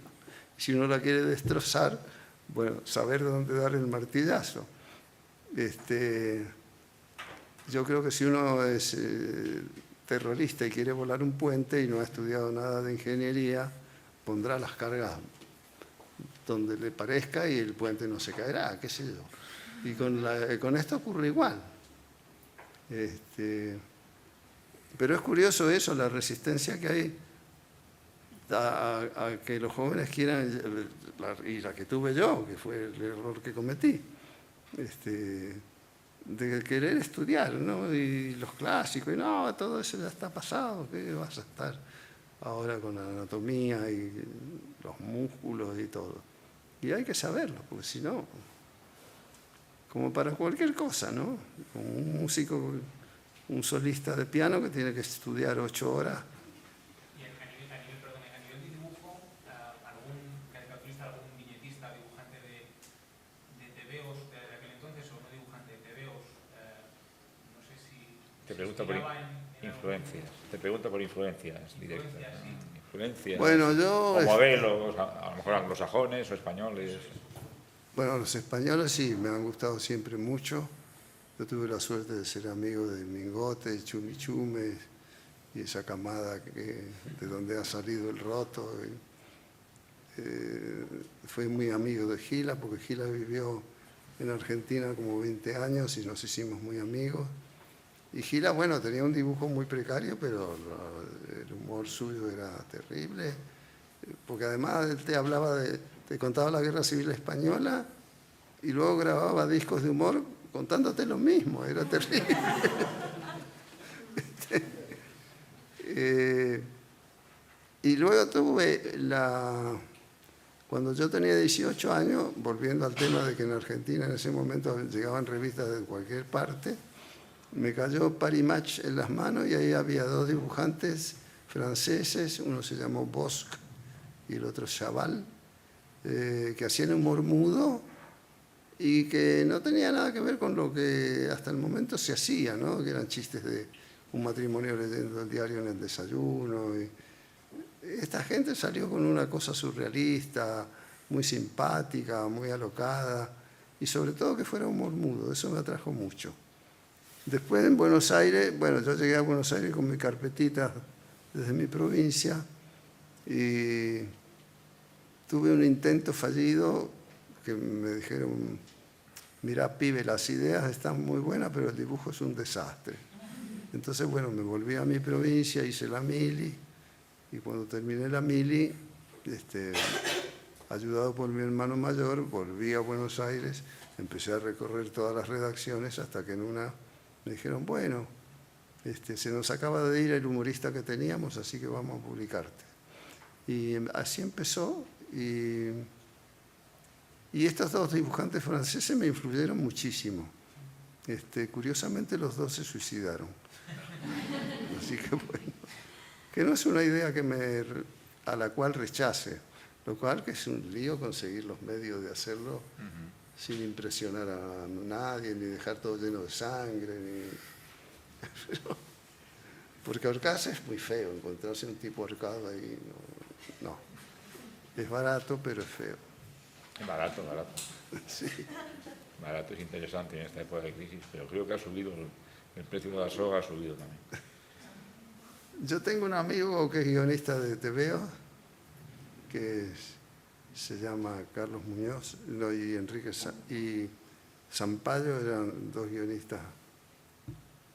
Si uno la quiere destrozar, bueno, saber dónde dar el martillazo. Yo creo que si uno es terrorista y quiere volar un puente y no ha estudiado nada de ingeniería, pondrá las cargas donde le parezca y el puente no se caerá, qué sé yo. Y con esto ocurre igual. Pero es curioso eso, la resistencia que hay a que los jóvenes quieran, y la que tuve yo, que fue el error que cometí, de querer estudiar, ¿no? Y los clásicos, y no, todo eso ya está pasado, ¿qué vas a estar ahora con la anatomía y los músculos y todo? Y hay que saberlo, porque si no, como para cualquier cosa, ¿no? Como un músico, un solista de piano que tiene que estudiar 8 horas. Y a nivel de dibujo, ¿algún caricaturista, algún viñetista, dibujante de tebeos de aquel entonces o no dibujante de tebeos? No sé si... Te pregunto por influencias. Te pregunto por influencias directas. Sí. Influencias. Bueno, yo... O modelos, a lo mejor anglosajones o españoles. Bueno, los españoles sí, me han gustado siempre mucho. Yo tuve la suerte de ser amigo de Mingote, Chumichume y esa camada de donde ha salido el Roto. Fui muy amigo de Gila, porque Gila vivió en Argentina como 20 años y nos hicimos muy amigos. Y Gila, bueno, tenía un dibujo muy precario, pero el humor suyo era terrible, porque además él te contaba la Guerra Civil Española y luego grababa discos de humor contándote lo mismo, era terrible. Y luego cuando yo tenía 18 años, volviendo al tema de que en Argentina en ese momento llegaban revistas de cualquier parte, me cayó Paris Match en las manos y ahí había dos dibujantes franceses, uno se llamó Bosc y el otro Chaval, que hacían humor mudo y que no tenía nada que ver con lo que hasta el momento se hacía, ¿no? Que eran chistes de un matrimonio leyendo el diario en el desayuno. Esta gente salió con una cosa surrealista, muy simpática, muy alocada y sobre todo que fuera humor mudo, eso me atrajo mucho. Después en Buenos Aires, bueno, yo llegué a Buenos Aires con mi carpetita desde mi provincia y tuve un intento fallido que me dijeron, mira pibe, las ideas están muy buenas, pero el dibujo es un desastre. Entonces, bueno, me volví a mi provincia, hice la mili y cuando terminé la mili, ayudado por mi hermano mayor, volví a Buenos Aires, empecé a recorrer todas las redacciones hasta que en una me dijeron, bueno, se nos acaba de ir el humorista que teníamos, así que vamos a publicarte. Y así empezó y estos dos dibujantes franceses me influyeron muchísimo. Curiosamente los dos se suicidaron. Así que bueno, que no es una idea a la cual rechace, lo cual que es un lío conseguir los medios de hacerlo sin impresionar a nadie, ni dejar todo lleno de sangre, porque ahorcarse es muy feo, encontrarse un tipo ahorcado ahí, no. Es barato, pero es feo. Barato. Sí. Barato es interesante en esta época de crisis, pero creo que ha subido, el precio de la soga ha subido también. Yo tengo un amigo que es guionista de TVO, que se llama Carlos Muñoz, y Enrique y Sampaio, eran dos guionistas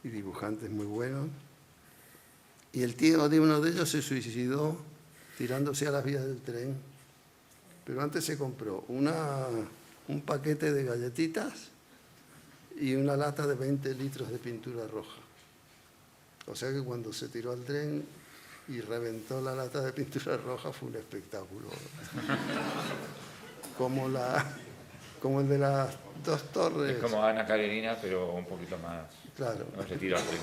y dibujantes muy buenos. Y el tío de uno de ellos se suicidó tirándose a las vías del tren. Pero antes se compró un paquete de galletitas y una lata de 20 litros de pintura roja. O sea que cuando se tiró al tren y reventó la lata de pintura roja fue un espectáculo. Como el de las dos torres. Es como Ana Karenina, pero un poquito más. Claro. No se tira al tren.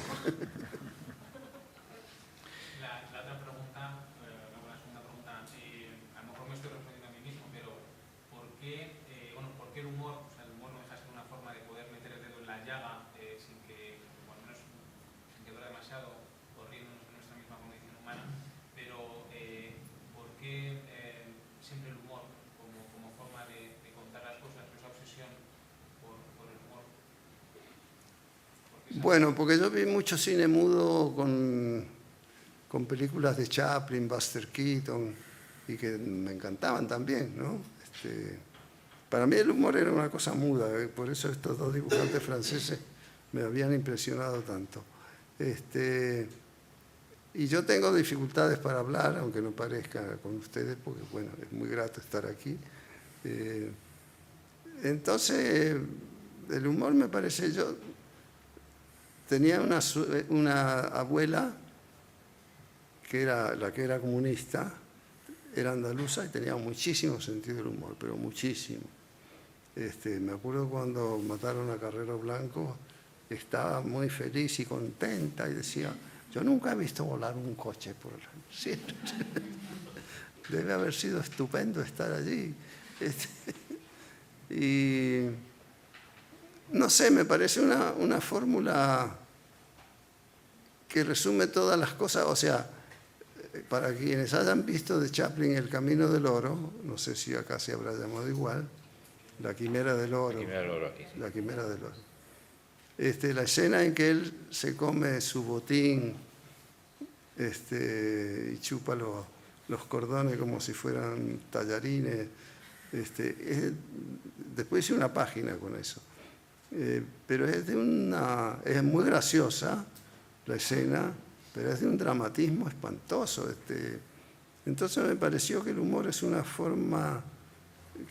La otra pregunta, la segunda pregunta, a lo mejor me estoy respondiendo a mí mismo, pero ¿por qué el humor? O sea, el humor no deja de ser una forma de poder meter el dedo en la llaga sin que duele demasiado, o riéndonos de nuestra misma condición humana, pero ¿por qué siempre el humor como forma de contar las cosas, esa obsesión por el humor? Bueno, porque yo vi mucho cine mudo con películas de Chaplin, Buster Keaton, y que me encantaban también, ¿no? Para mí el humor era una cosa muda, por eso estos dos dibujantes franceses me habían impresionado tanto. Y yo tengo dificultades para hablar, aunque no parezca con ustedes, porque bueno, es muy grato estar aquí. Entonces, el humor me parece, yo tenía una abuela que era la que era comunista, era andaluza y tenía muchísimo sentido del humor, pero muchísimo. Me acuerdo cuando mataron a Carrero Blanco, estaba muy feliz y contenta y decía, yo nunca he visto volar un coche por el cielo. Debe haber sido estupendo estar allí. Y no sé, me parece una fórmula que resume todas las cosas. O sea, para quienes hayan visto de Chaplin El Camino del Oro, no sé si acá se habrá llamado igual, La Quimera del Oro. La Quimera del Oro aquí, sí. La Quimera del Oro. La escena en que él se come su botín y chupa los cordones como si fueran tallarines. Después hice una página con eso. pero es muy graciosa la escena, pero es de un dramatismo espantoso. Entonces me pareció que el humor es una forma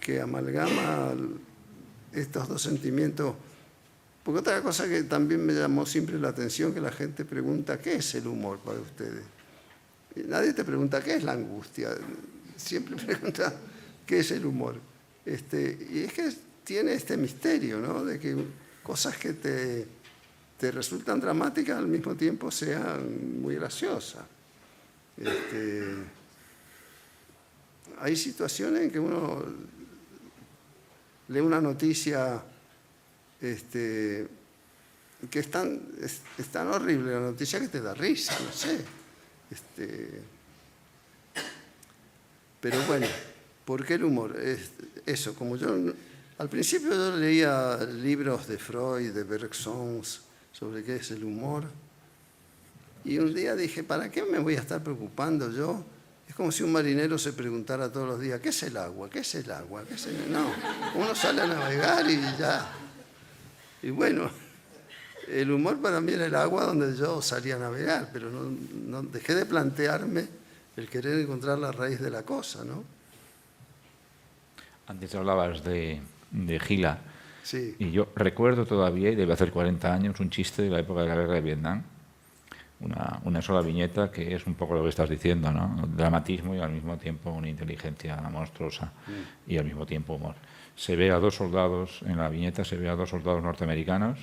que amalgama estos dos sentimientos. Porque otra cosa que también me llamó siempre la atención, que la gente pregunta, ¿qué es el humor para ustedes? Y nadie te pregunta, ¿qué es la angustia? Siempre pregunta, ¿qué es el humor? Y es que tiene este misterio, ¿no? De que cosas que te resultan dramáticas al mismo tiempo sean muy graciosas. Hay situaciones en que uno lee una noticia que es tan horrible, la noticia, que te da risa, no sé. Pero bueno, ¿por qué el humor? Eso, como yo al principio yo leía libros de Freud, de Bergson, sobre qué es el humor, y un día dije, ¿para qué me voy a estar preocupando yo? Es como si un marinero se preguntara todos los días, ¿qué es el agua? ¿Qué es el agua? ¿Qué es el...? No, uno sale a navegar y ya. Y bueno, el humor para mí era el agua donde yo salía a navegar, pero no dejé de plantearme el querer encontrar la raíz de la cosa, ¿no? Antes hablabas de Gila, Sí. y yo recuerdo todavía, y debe hacer 40 años, un chiste de la época de la guerra de Vietnam, una sola viñeta que es un poco lo que estás diciendo, ¿no? Dramatismo y al mismo tiempo una inteligencia monstruosa y al mismo tiempo humor. Se ve a dos soldados, en la viñeta se ve a dos soldados norteamericanos,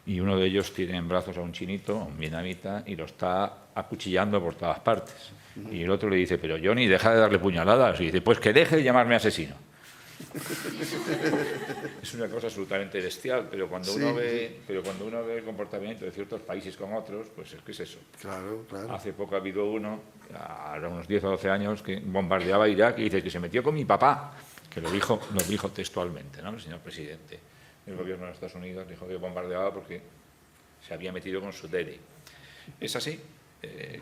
y uno de ellos tiene en brazos a un chinito, un vietnamita, y lo está acuchillando por todas partes. Y el otro le dice, pero Johnny, deja de darle puñaladas. Y dice, pues que deje de llamarme asesino. Es una cosa absolutamente bestial, pero cuando uno ve el comportamiento de ciertos países con otros, pues es que es eso. Claro, claro. Hace poco ha habido uno, a unos 10 o 12 años, que bombardeaba Irak y dice que se metió con mi papá, que lo dijo textualmente, ¿no? El señor presidente del gobierno de Estados Unidos dijo que bombardeaba porque se había metido con su daddy. Es así.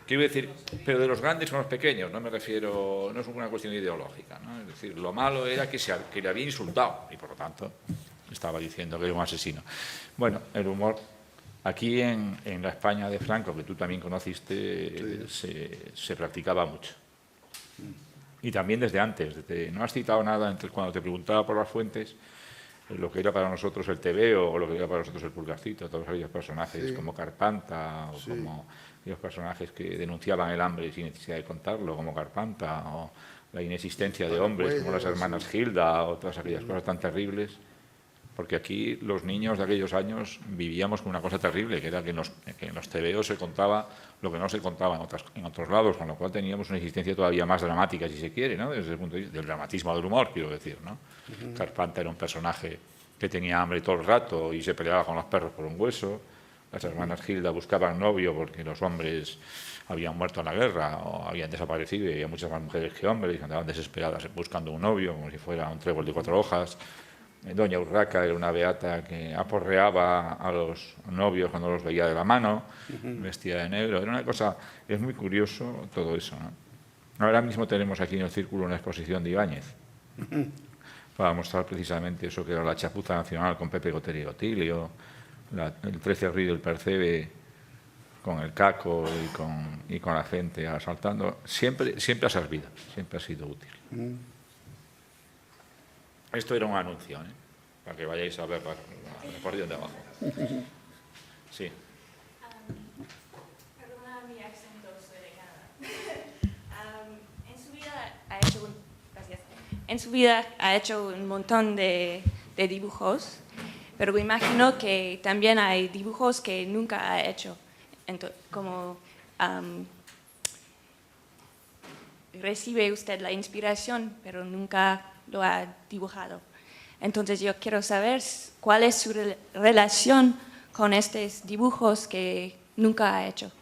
Quiero decir, pero de los grandes con los pequeños, no me refiero, no es una cuestión ideológica, ¿no? Es decir, lo malo era que le había insultado y por lo tanto estaba diciendo que era un asesino. Bueno, el humor, aquí en la España de Franco, que tú también conociste, se practicaba mucho. Y también desde antes, no has citado nada cuando te preguntaba por las fuentes, lo que era para nosotros el TVO o lo que era para nosotros el Pulgarcito, todos aquellos personajes como Carpanta o como aquellos personajes que denunciaban el hambre sin necesidad de contarlo, como Carpanta, o la inexistencia de hombres como las hermanas Gilda, o todas aquellas cosas tan terribles, porque aquí los niños de aquellos años vivíamos con una cosa terrible, que era que en los TVO se contaba lo que no se contaba en otros lados, con lo cual teníamos una existencia todavía más dramática, si se quiere, ¿no? Desde el punto de vista del dramatismo del humor, quiero decir, ¿no? Carpanta era un personaje que tenía hambre todo el rato y se peleaba con los perros por un hueso. Las hermanas Gilda buscaban novio porque los hombres habían muerto en la guerra o habían desaparecido y había muchas más mujeres que hombres y andaban desesperadas buscando un novio, como si fuera un trébol de 4 hojas. Doña Urraca era una beata que aporreaba a los novios cuando los veía de la mano, vestida de negro. Era una cosa, es muy curioso todo eso, ¿no? Ahora mismo tenemos aquí en el Círculo una exposición de Ibáñez para mostrar precisamente eso que era la chapuza nacional con Pepe Goteri y Otilio, el 13 de abril del Percebe con el caco y con la gente asaltando. Siempre ha servido, siempre ha sido útil. Esto era un anuncio, ¿eh? Para que vayáis a ver la reportación de abajo. Sí. Perdona mi acento, soy de Canadá. En su vida ha hecho un montón de dibujos, pero me imagino que también hay dibujos que nunca ha hecho. Recibe usted la inspiración, pero nunca lo ha dibujado. Entonces yo quiero saber cuál es su relación con estos dibujos que nunca ha hecho.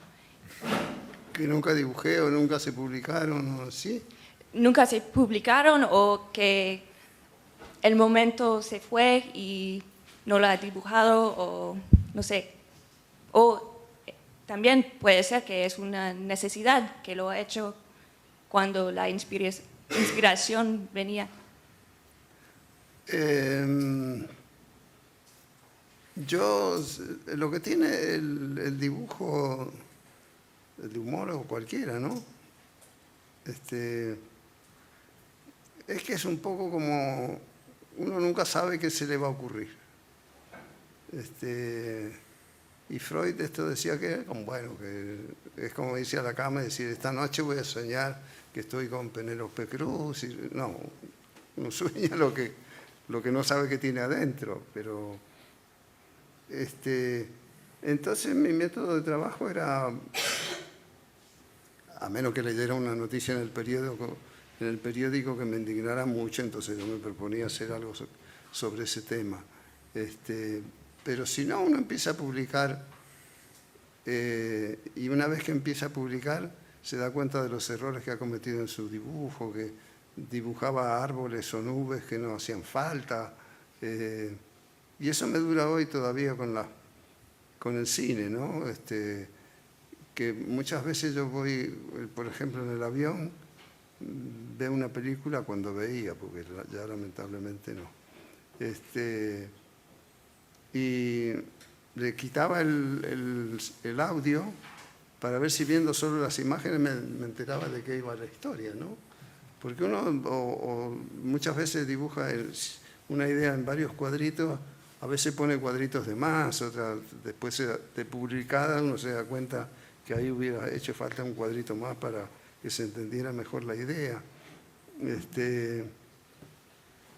Que nunca dibujé o nunca se publicaron, ¿o sí? Nunca se publicaron o que el momento se fue y no lo ha dibujado o no sé. O también puede ser que es una necesidad que lo ha hecho cuando la inspiración venía. Yo, lo que tiene el dibujo, el de humor o cualquiera, ¿no? Es que es un poco como, uno nunca sabe qué se le va a ocurrir. Y Freud esto decía que era como, bueno, que es como irse a la cama y decir, esta noche voy a soñar que estoy con Penélope Cruz. Y, no, uno sueña lo que no sabe que tiene adentro, pero... entonces mi método de trabajo era, a menos que leyera una noticia en el periódico que me indignara mucho, entonces yo me proponía hacer algo sobre ese tema. Pero si no, uno empieza a publicar y una vez que empieza a publicar se da cuenta de los errores que ha cometido en su dibujo, que dibujaba árboles o nubes que no hacían falta. Y eso me dura hoy todavía con el cine, ¿no? Que muchas veces yo voy, por ejemplo, en el avión, veo una película cuando veía, porque ya lamentablemente no. Y le quitaba el audio para ver si viendo solo las imágenes me enteraba de qué iba la historia, ¿no? Porque uno muchas veces dibuja una idea en varios cuadritos, a veces pone cuadritos de más, otras después de publicada uno se da cuenta que ahí hubiera hecho falta un cuadrito más para que se entendiera mejor la idea.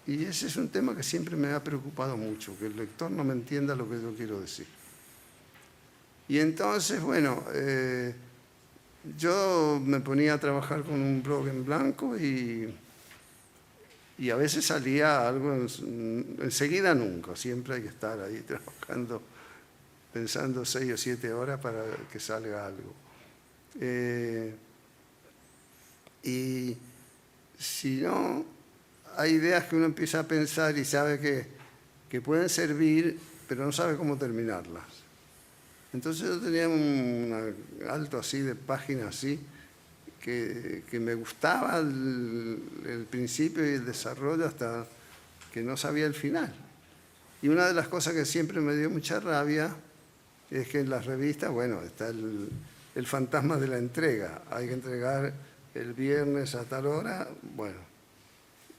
Y ese es un tema que siempre me ha preocupado mucho, que el lector no me entienda lo que yo quiero decir. Y entonces, bueno, yo me ponía a trabajar con un blog en blanco y a veces salía algo, enseguida nunca, siempre hay que estar ahí trabajando, pensando 6 o 7 horas para que salga algo. Y si no, hay ideas que uno empieza a pensar y sabe que pueden servir, pero no sabe cómo terminarlas. Entonces yo tenía un alto así de páginas así, que me gustaba el principio y el desarrollo hasta que no sabía el final. Y una de las cosas que siempre me dio mucha rabia es que en las revistas, bueno, está el fantasma de la entrega. Hay que entregar el viernes a tal hora, bueno.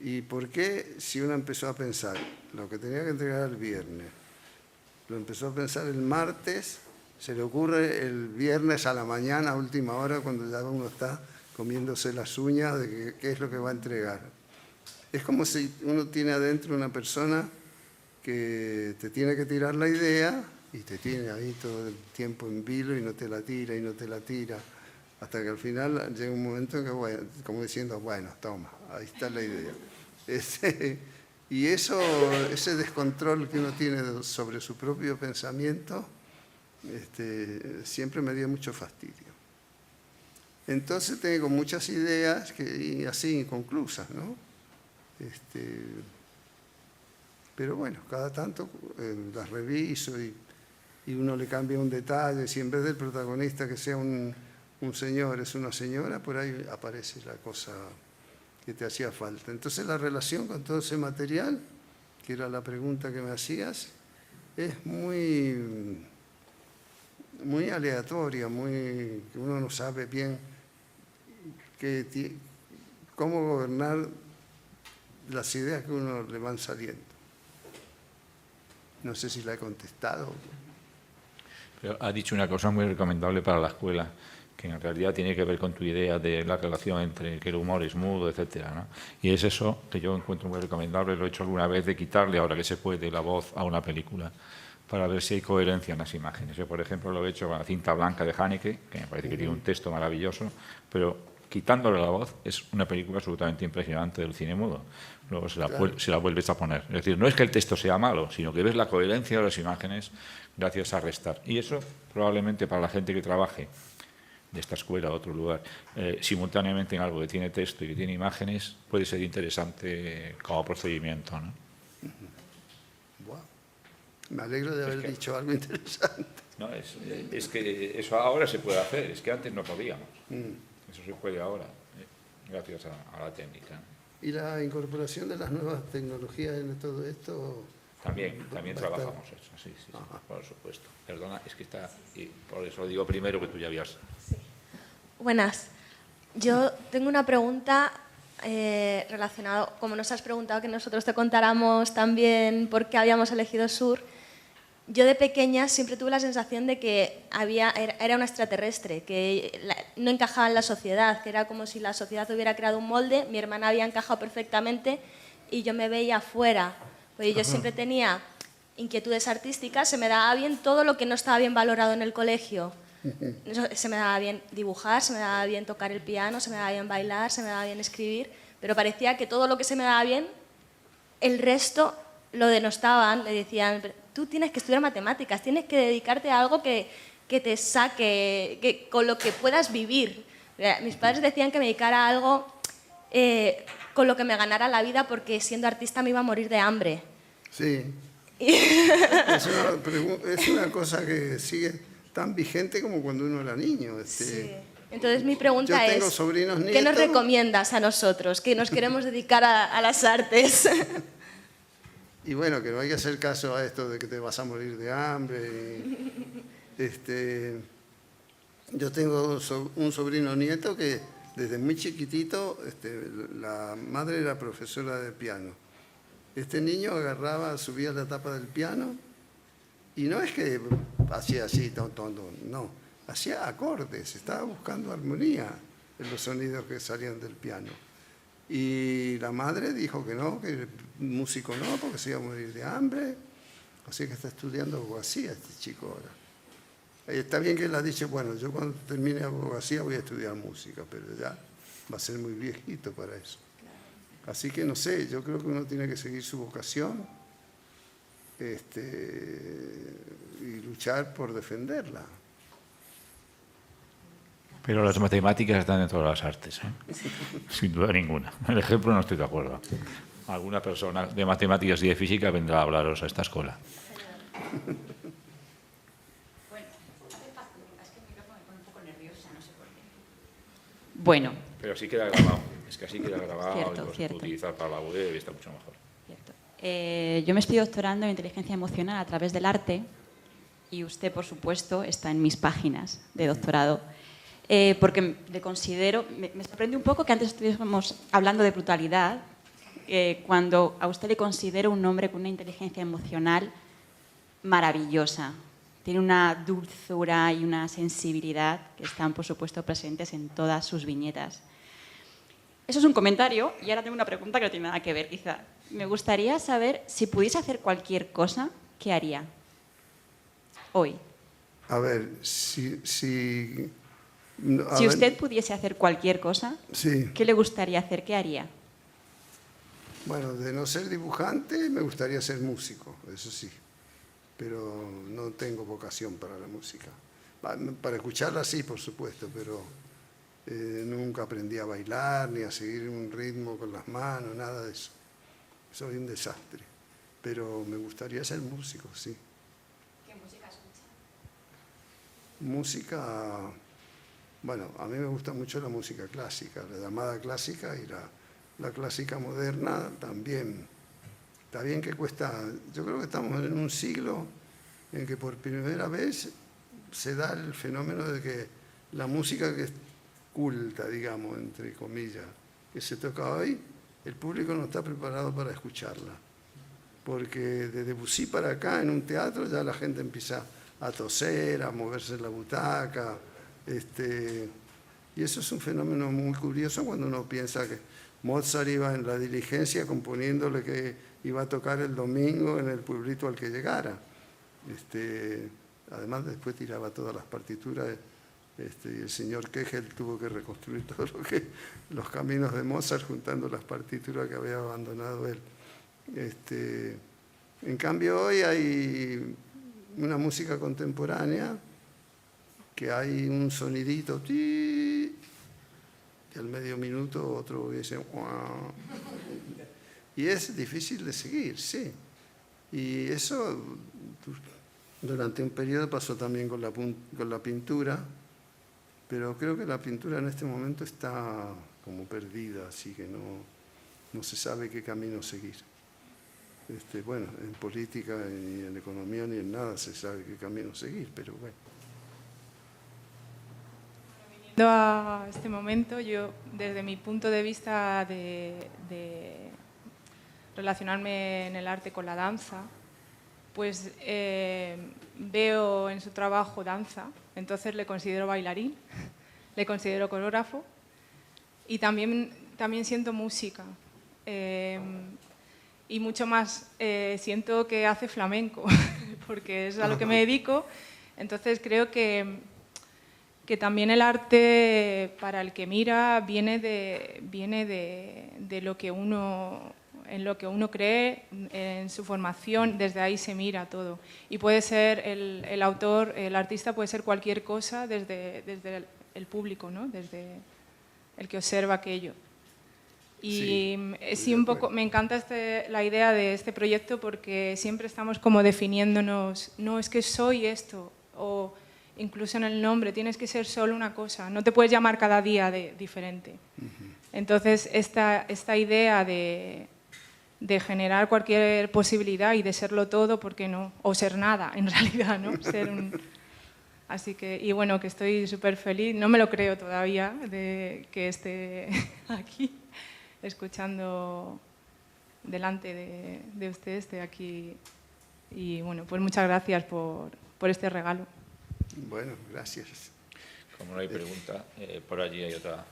¿Y por qué si uno empezó a pensar lo que tenía que entregar el viernes, lo empezó a pensar el martes, se le ocurre el viernes a la mañana, a última hora, cuando ya uno está comiéndose las uñas de qué es lo que va a entregar? Es como si uno tiene adentro una persona que te tiene que tirar la idea y te tiene ahí todo el tiempo en vilo y no te la tira y no te la tira, hasta que al final llega un momento en que, bueno, como diciendo, bueno, toma, ahí está la idea. Y ese descontrol que uno tiene sobre su propio pensamiento, siempre me dio mucho fastidio. Entonces tengo muchas ideas y así inconclusas, ¿no? Pero bueno, cada tanto las reviso y uno le cambia un detalle. Si en vez del protagonista que sea un señor es una señora, por ahí aparece la cosa que te hacía falta. Entonces la relación con todo ese material, que era la pregunta que me hacías, es muy aleatoria, que uno no sabe bien cómo gobernar las ideas que a uno le van saliendo. No sé si la he contestado. Pero ha dicho una cosa muy recomendable para la escuela, que en realidad tiene que ver con tu idea de la relación entre que el humor es mudo, etcétera, ¿no? Y es eso que yo encuentro muy recomendable, lo he hecho alguna vez, de quitarle, ahora que se puede, la voz a una película, para ver si hay coherencia en las imágenes. Yo, por ejemplo, lo he hecho con La cinta blanca de Haneke, que me parece que tiene un texto maravilloso, pero quitándole la voz es una película absolutamente impresionante del cine mudo. Luego se la vuelves a poner. Es decir, no es que el texto sea malo, sino que ves la coherencia de las imágenes gracias a restar. Y eso probablemente para la gente que trabaje de esta escuela o otro lugar, simultáneamente en algo que tiene texto y que tiene imágenes, puede ser interesante como procedimiento, ¿no? Wow. Me alegro de haber dicho algo interesante. No, es que eso ahora se puede hacer, es que antes no podíamos. Eso se puede ahora, gracias a la técnica. ¿Y la incorporación de las nuevas tecnologías en todo esto También trabajamos eso, sí, por supuesto. Perdona, es que está, y por eso digo primero que tú ya habías... Buenas. Yo tengo una pregunta relacionada, como nos has preguntado que nosotros te contáramos también por qué habíamos elegido Sur. Yo de pequeña siempre tuve la sensación de que era una extraterrestre, que no encajaba en la sociedad, que era como si la sociedad hubiera creado un molde, mi hermana había encajado perfectamente y yo me veía afuera. Pues yo siempre tenía inquietudes artísticas, se me daba bien todo lo que no estaba bien valorado en el colegio. Se me daba bien dibujar, se me daba bien tocar el piano, se me daba bien bailar, se me daba bien escribir, pero parecía que todo lo que se me daba bien, el resto lo denostaban, le decían, tú tienes que estudiar matemáticas, tienes que dedicarte a algo que te saque, con lo que puedas vivir. Mis padres decían que me dedicara a algo con lo que me ganara la vida porque siendo artista me iba a morir de hambre. Sí. Es una cosa que sigue tan vigente como cuando uno era niño. Sí. Entonces mi pregunta yo tengo es, sobrinos nietos. ¿qué nos recomiendas a nosotros que nos queremos dedicar a las artes? Y bueno, que no hay que hacer caso a esto de que te vas a morir de hambre. Yo tengo un sobrino nieto que desde muy chiquitito, la madre era profesora de piano. Este niño subía la tapa del piano y no es que hacía así, no, hacía acordes, estaba buscando armonía en los sonidos que salían del piano. Y la madre dijo que no, que músico no, porque se iba a morir de hambre. Así que está estudiando abogacía este chico ahora. Está bien que él ha dicho, bueno, yo cuando termine abogacía voy a estudiar música, pero ya va a ser muy viejito para eso. Así que no sé, yo creo que uno tiene que seguir su vocación y luchar por defenderla. Pero las matemáticas están en todas las artes, ¿eh? Sin duda ninguna. El ejemplo no estoy de acuerdo. Alguna persona de matemáticas y de física vendrá a hablaros a esta escuela. Bueno. Pero así queda grabado. Es que así queda grabado. Cierto, y cierto. Utilizar para la web está mucho mejor. Cierto. Yo me estoy doctorando en inteligencia emocional a través del arte y usted, por supuesto, está en mis páginas de doctorado. Porque le considero, me sorprende un poco que antes estuviésemos hablando de brutalidad, cuando a usted le considero un hombre con una inteligencia emocional maravillosa. Tiene una dulzura y una sensibilidad que están, por supuesto, presentes en todas sus viñetas. Eso es un comentario y ahora tengo una pregunta que no tiene nada que ver, quizá. Me gustaría saber si pudiese hacer cualquier cosa, ¿qué haría hoy? A ver, si usted pudiese hacer cualquier cosa, sí. ¿Qué le gustaría hacer? ¿Qué haría? Bueno, de no ser dibujante me gustaría ser músico, eso sí. Pero no tengo vocación para la música. Para escucharla sí, por supuesto, pero nunca aprendí a bailar ni a seguir un ritmo con las manos, nada de eso. Soy un desastre. Pero me gustaría ser músico, sí. ¿Qué música escucha? Música, bueno, a mí me gusta mucho la música clásica, la llamada clásica y la clásica moderna también. Está bien que cuesta, yo creo que estamos en un siglo en que por primera vez se da el fenómeno de que la música que es culta, digamos, entre comillas, que se toca hoy, el público no está preparado para escucharla. Porque de Debussy para acá, en un teatro, ya la gente empieza a toser, a moverse en la butaca. Y eso es un fenómeno muy curioso cuando uno piensa que Mozart iba en la diligencia componiéndole que iba a tocar el domingo en el pueblito al que llegara. Además, después tiraba todas las partituras y el señor Kegel tuvo que reconstruir los caminos de Mozart juntando las partituras que había abandonado él. En cambio, hoy hay una música contemporánea que hay un sonidito que al medio minuto otro dice y es difícil de seguir, sí. Y eso durante un periodo pasó también con la pintura, pero creo que la pintura en este momento está como perdida, así que no se sabe qué camino seguir. Bueno, en política, ni en economía, ni en nada se sabe qué camino seguir, pero bueno. Viniendo a este momento, yo desde mi punto de vista de relacionarme en el arte con la danza, pues veo en su trabajo danza, entonces le considero bailarín, le considero coreógrafo y también siento música. Y mucho más, siento que hace flamenco, porque es a lo que me dedico. Entonces creo que también el arte, para el que mira, viene de lo que uno, en lo que uno cree, en su formación, desde ahí se mira todo. Y puede ser el autor, el artista puede ser cualquier cosa desde el público, ¿no? Desde el que observa aquello. Y sí, un poco, me encanta la idea de este proyecto porque siempre estamos como definiéndonos, no, es que soy esto, o incluso en el nombre, tienes que ser solo una cosa, no te puedes llamar cada día diferente. Entonces, esta idea de generar cualquier posibilidad y de serlo todo, ¿por qué no? O ser nada, en realidad, ¿no? Así que, y bueno, que estoy súper feliz, no me lo creo todavía de que esté aquí, escuchando delante de usted, esté aquí. Y bueno, pues muchas gracias por este regalo. Bueno, gracias. Como no hay pregunta, por allí hay otra.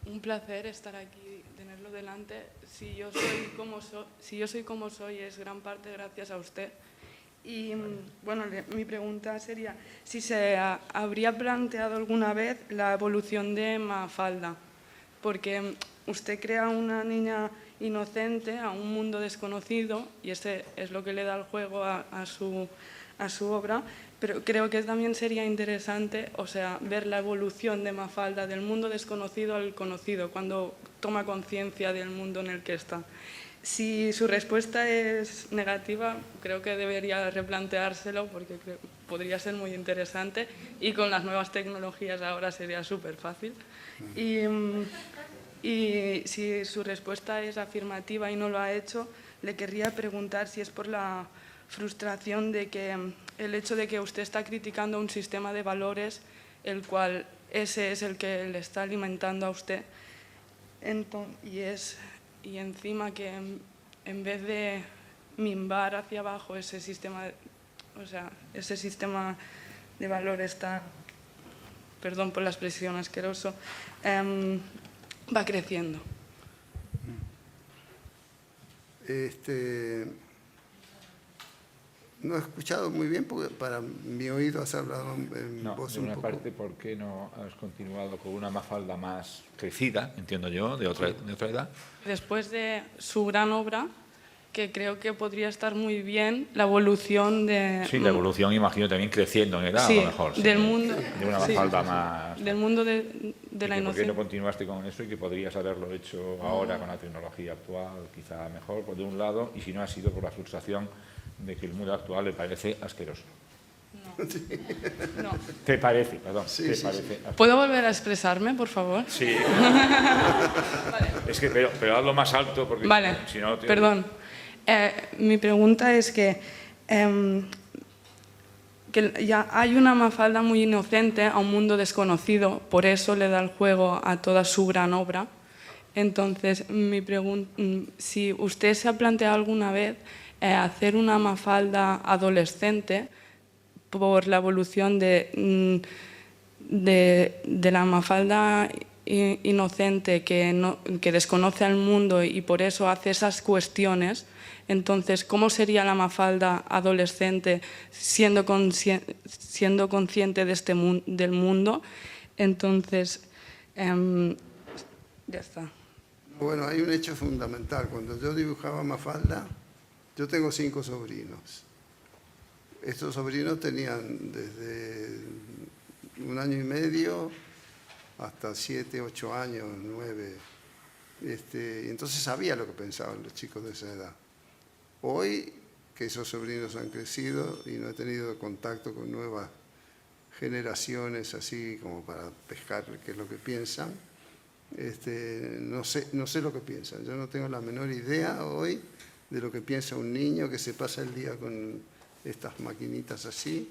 Un placer estar aquí, tenerlo delante. Si yo soy como soy, es gran parte gracias a usted. Y bueno, mi pregunta sería si se habría planteado alguna vez la evolución de Mafalda, porque usted crea una niña inocente a un mundo desconocido y ese es lo que le da el juego a su obra, pero creo que también sería interesante, o sea, ver la evolución de Mafalda del mundo desconocido al conocido, cuando toma conciencia del mundo en el que está. Si su respuesta es negativa, creo que debería replanteárselo porque podría ser muy interesante y con las nuevas tecnologías ahora sería súper fácil. Y si su respuesta es afirmativa y no lo ha hecho, le querría preguntar si es por la frustración de que el hecho de que usted está criticando un sistema de valores, el cual ese es el que le está alimentando a usted, y encima que en vez de mimbar hacia abajo ese sistema, ese sistema de valores tan, perdón por la expresión, asqueroso, va creciendo. No he escuchado muy bien porque para mi oído has hablado en voz un poco. Parte, ¿por qué no has continuado con una Mafalda más crecida, entiendo yo, de otra edad? Después de su gran obra, que creo que podría estar muy bien, la evolución de... Sí, la evolución, imagino, también creciendo en edad, sí, a lo mejor. Del mundo, de una Mafalda más... Del mundo de la inocencia. ¿Por qué no continuaste con eso y que podrías haberlo hecho ahora con la tecnología actual, quizá mejor, por de un lado, y si no ha sido por la frustración de que el mundo actual le parece asqueroso? No. ¿Te parece? Perdón. Sí, ¿Te sí, parece sí. ¿Puedo volver a expresarme, por favor? Sí. Es que, pero hazlo más alto porque vale. Si no... Perdón. Mi pregunta es que ya hay una Mafalda muy inocente a un mundo desconocido, por eso le da el juego a toda su gran obra. Entonces, mi pregunta, si usted se ha planteado alguna vez hacer una Mafalda adolescente por la evolución de la Mafalda inocente que desconoce al mundo y por eso hace esas cuestiones. Entonces, ¿cómo sería la Mafalda adolescente siendo consciente de del mundo? Entonces, ya está. Bueno, hay un hecho fundamental. Cuando yo dibujaba Mafalda, yo tengo 5 sobrinos. Estos sobrinos tenían desde 1 año y medio hasta 7, 8 años, 9. Entonces sabía lo que pensaban los chicos de esa edad. Hoy, que esos sobrinos han crecido y no he tenido contacto con nuevas generaciones así como para pescar qué es lo que piensan. No sé lo que piensan. Yo no tengo la menor idea hoy de lo que piensa un niño que se pasa el día con estas maquinitas así.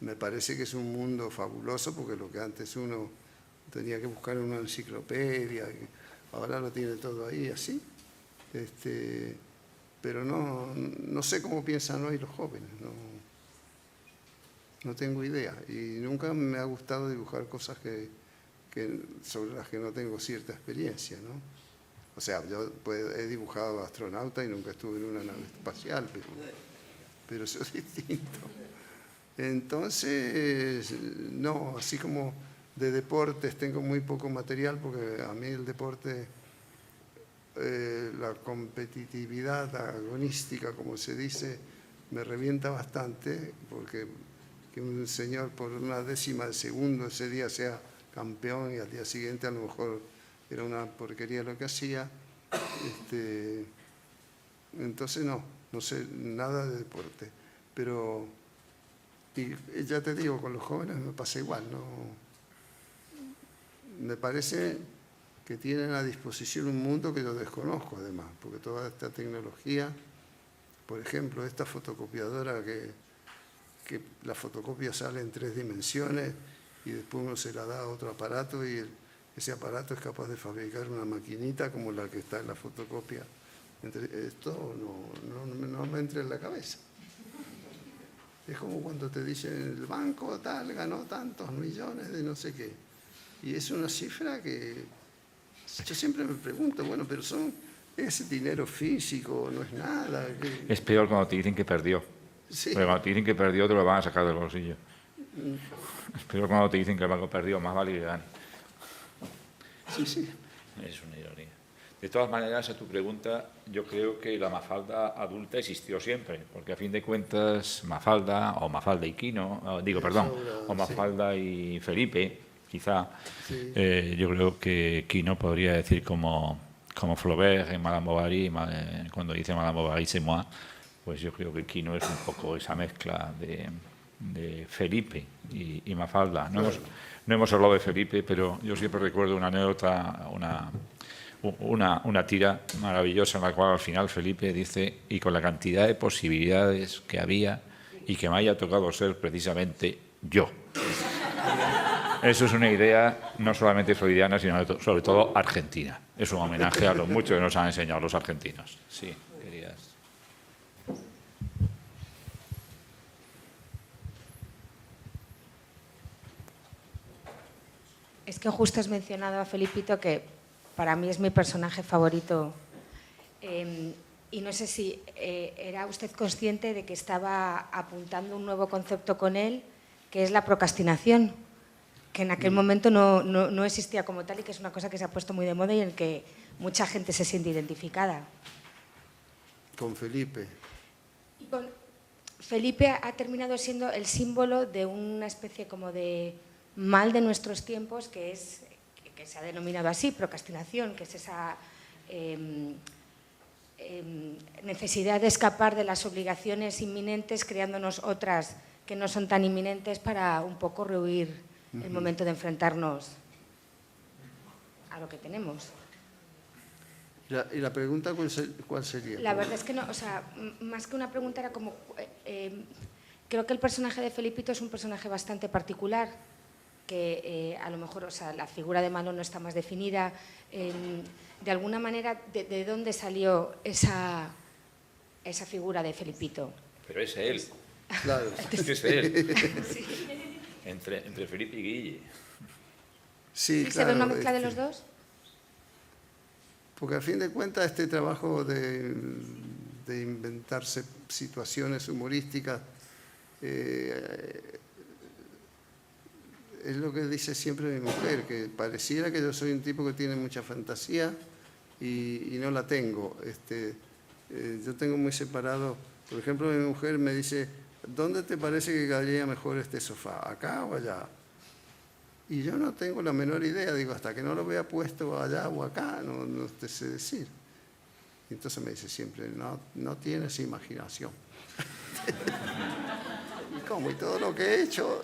Me parece que es un mundo fabuloso, porque lo que antes uno tenía que buscar en una enciclopedia, ahora lo tiene todo ahí así. Pero no sé cómo piensan hoy los jóvenes, no tengo idea. Y nunca me ha gustado dibujar cosas sobre las que no tengo cierta experiencia, ¿no? O sea, yo he dibujado astronautas y nunca estuve en una nave espacial, pero eso es distinto. Entonces, no, así como de deportes tengo muy poco material, porque a mí el deporte, la competitividad agonística, como se dice, me revienta bastante, porque que un señor por una décima de segundo ese día sea campeón y al día siguiente a lo mejor era una porquería lo que hacía. Entonces no sé nada de deporte, pero y ya te digo, con los jóvenes me pasa igual, ¿no? Me parece que tienen a disposición un mundo que yo desconozco además, porque toda esta tecnología, por ejemplo, esta fotocopiadora que la fotocopia sale en 3 dimensiones y después uno se la da a otro aparato y ese aparato es capaz de fabricar una maquinita como la que está en la fotocopia. Esto no me entra en la cabeza. Es como cuando te dicen el banco tal ganó tantos millones de no sé qué. Y es una cifra que yo siempre me pregunto, bueno, pero es dinero físico, no es nada. Es peor cuando te dicen que perdió. Sí. Porque cuando te dicen que perdió te lo van a sacar del bolsillo. Es peor cuando te dicen que el banco perdió, más vale que gane. Sí. Es una ironía. De todas maneras, a tu pregunta, yo creo que la Mafalda adulta existió siempre, porque a fin de cuentas Mafalda, o Mafalda y Quino, o Mafalda y Felipe, quizá, sí. Yo creo que Quino podría decir como Flaubert en Madame Bovary, cuando dice Madame Bovary c'est moi, pues yo creo que Quino es un poco esa mezcla de Felipe y Mafalda. No hemos hablado de Felipe, pero yo siempre recuerdo una anécdota, una tira maravillosa en la cual al final Felipe dice, y con la cantidad de posibilidades que había y que me haya tocado ser precisamente yo. Eso es una idea no solamente freudiana, sino sobre todo argentina. Es un homenaje a lo mucho que nos han enseñado los argentinos. Sí, querías. Es que justo has mencionado a Felipito, que para mí es mi personaje favorito. Y no sé si era usted consciente de que estaba apuntando un nuevo concepto con él, que es la procrastinación, que en aquel momento no existía como tal y que es una cosa que se ha puesto muy de moda y en que mucha gente se siente identificada. Con Felipe. Felipe ha terminado siendo el símbolo de una especie como de mal de nuestros tiempos, que se ha denominado así, procrastinación, que es esa necesidad de escapar de las obligaciones inminentes, creándonos otras que no son tan inminentes para un poco rehuir el momento de enfrentarnos a lo que tenemos. ¿Y la pregunta cuál sería? La verdad es que no, o sea, más que una pregunta era como, creo que el personaje de Felipito es un personaje bastante particular, que a lo mejor, o sea, la figura de malo no está más definida. De alguna manera, ¿de dónde salió esa figura de Felipito? Pero es él. Claro. Es él. Sí. Entre Felipe y Guille. Sí, ¿Sí, claro, se ve una mezcla de los dos? Porque a fin de cuentas este trabajo de inventarse situaciones humorísticas es lo que dice siempre mi mujer, que pareciera que yo soy un tipo que tiene mucha fantasía y no la tengo. Yo tengo muy separado, por ejemplo, mi mujer me dice, ¿dónde te parece que caería mejor este sofá? ¿Acá o allá? Y yo no tengo la menor idea, digo, hasta que no lo vea puesto allá o acá, no te sé decir. Y entonces me dice siempre, no tienes imaginación. cómo? Y todo lo que he hecho.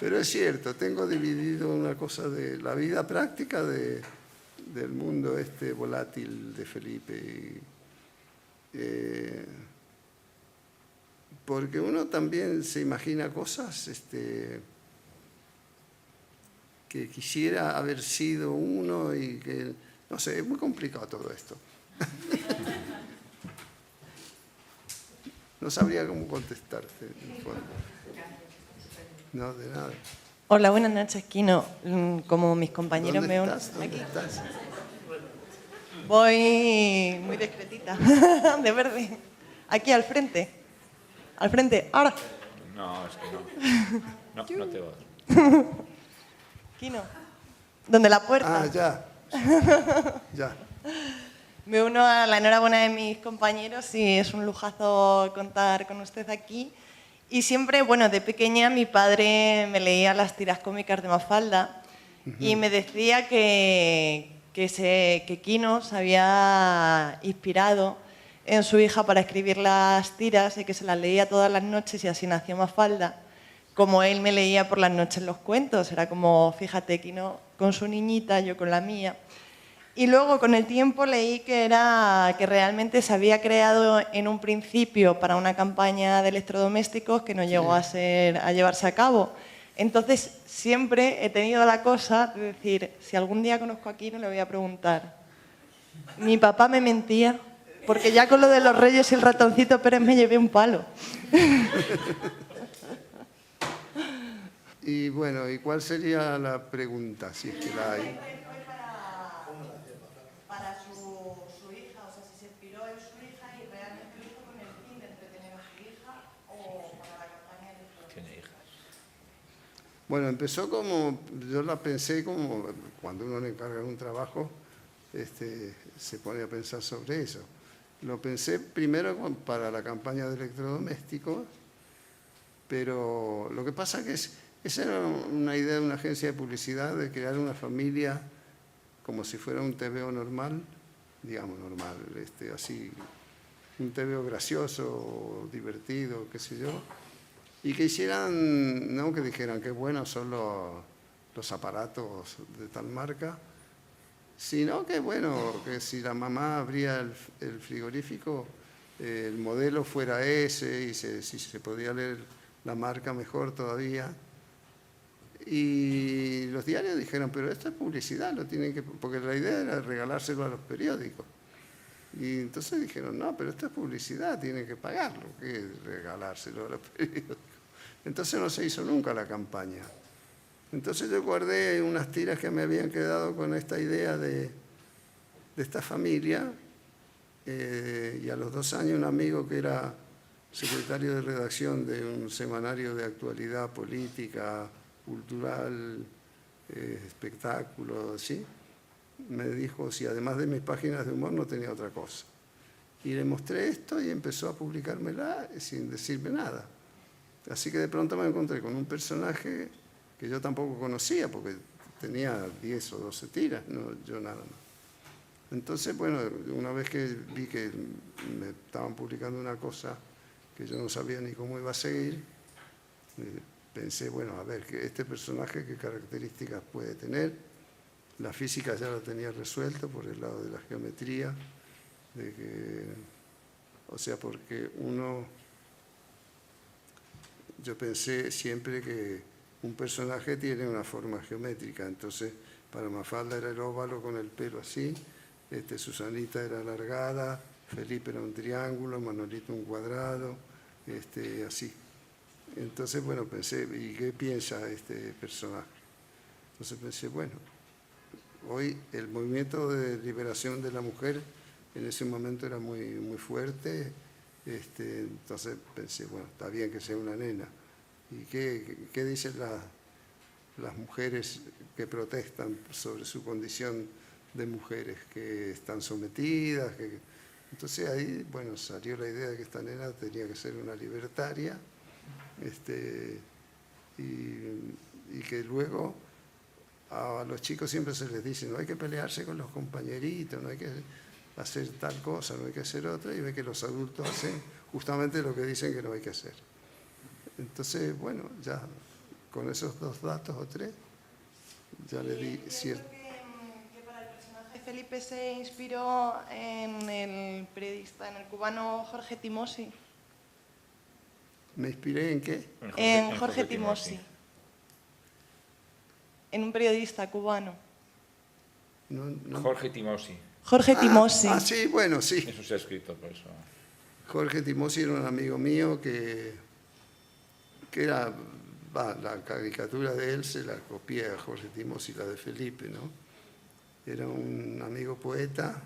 Pero es cierto, tengo dividido una cosa de la vida práctica del mundo volátil de Felipe. Porque uno también se imagina cosas que quisiera haber sido uno y que, no sé, es muy complicado todo esto. No sabría cómo contestarte. No, de nada. Hola, buenas noches, Quino. Como mis compañeros ¿Dónde me... estás? ¿Dónde estás? Voy muy discretita, de verde. Aquí al frente. Al frente, ahora. No, es que no. No te vas. Quino, ¿dónde la puerta? Ah, ya. Ya. Me uno a la enhorabuena de mis compañeros y es un lujazo contar con usted aquí. Y siempre, bueno, de pequeña mi padre me leía las tiras cómicas de Mafalda y me decía que Quino se había inspirado en su hija para escribir las tiras y que se las leía todas las noches y así nació Mafalda. Como él me leía por las noches los cuentos, era como, fíjate, Quino con su niñita, yo con la mía. Y luego con el tiempo leí que realmente se había creado en un principio para una campaña de electrodomésticos que no llegó a llevarse a cabo. Entonces siempre he tenido la cosa de decir, si algún día conozco a Quino le voy a preguntar. Mi papá me mentía, porque ya con lo de los Reyes y el ratoncito Pérez me llevé un palo. Y bueno, ¿y cuál sería la pregunta, si es que la hay? Para su hija, o sea, si se inspiró en su hija y realmente lo hizo con el fin de entretener a su hija o para la campaña de... Tiene hijas. Bueno, empezó como, yo la pensé como, cuando uno le encarga un trabajo, se pone a pensar sobre eso. Lo pensé primero para la campaña de electrodomésticos, pero lo que pasa es que esa era una idea de una agencia de publicidad de crear una familia como si fuera un TVO normal, digamos normal, así, un TVO gracioso, divertido, qué sé yo, y que hicieran, no que dijeran qué buenos son los aparatos de tal marca, sino que bueno, que si la mamá abría el frigorífico, el modelo fuera ese, y si se podía leer la marca mejor todavía. Y los diarios dijeron, pero esto es publicidad, lo tienen que... porque la idea era regalárselo a los periódicos. Y entonces dijeron, no, pero esto es publicidad, tienen que pagarlo, que regalárselo a los periódicos. Entonces no se hizo nunca la campaña. Entonces yo guardé unas tiras que me habían quedado con esta idea de esta familia, y a los 2 años un amigo que era secretario de redacción de un semanario de actualidad política, cultural, espectáculo, ¿sí? Me dijo si además de mis páginas de humor no tenía otra cosa. Y le mostré esto y empezó a publicármela sin decirme nada. Así que de pronto me encontré con un personaje que yo tampoco conocía, porque tenía 10 o 12 tiras, no, yo nada más. Entonces, bueno, una vez que vi que me estaban publicando una cosa que yo no sabía ni cómo iba a seguir, pensé, bueno, a ver, este personaje qué características puede tener. La física ya la tenía resuelta por el lado de la geometría, o sea, porque yo pensé siempre que un personaje tiene una forma geométrica, entonces para Mafalda era el óvalo con el pelo así, Susanita era alargada, Felipe era un triángulo, Manolito un cuadrado, así. Entonces, bueno, pensé, ¿y qué piensa este personaje? Entonces pensé, bueno, hoy el movimiento de liberación de la mujer en ese momento era muy, muy fuerte, entonces pensé, bueno, está bien que sea una nena. ¿Y qué dicen las mujeres que protestan sobre su condición de mujeres, que están sometidas? Entonces ahí, bueno, salió la idea de que esta nena tenía que ser una libertaria, y que luego a los chicos siempre se les dice, no hay que pelearse con los compañeritos, no hay que... hacer tal cosa, no hay que hacer otra, y ve que los adultos hacen justamente lo que dicen que no hay que hacer. Entonces, bueno, ya con esos 2 datos o 3, ya le di cierto. Que para el personaje Felipe se inspiró en el periodista, en el cubano Jorge Timosi. ¿Me inspiré en qué? En Jorge Timosi. En un periodista cubano. Jorge Timosi. Jorge Timosi. Sí, bueno, sí. Eso se ha escrito por eso. Jorge Timosi era un amigo mío que era, la caricatura de él se la copié a Jorge Timosi, la de Felipe, ¿no? Era un amigo poeta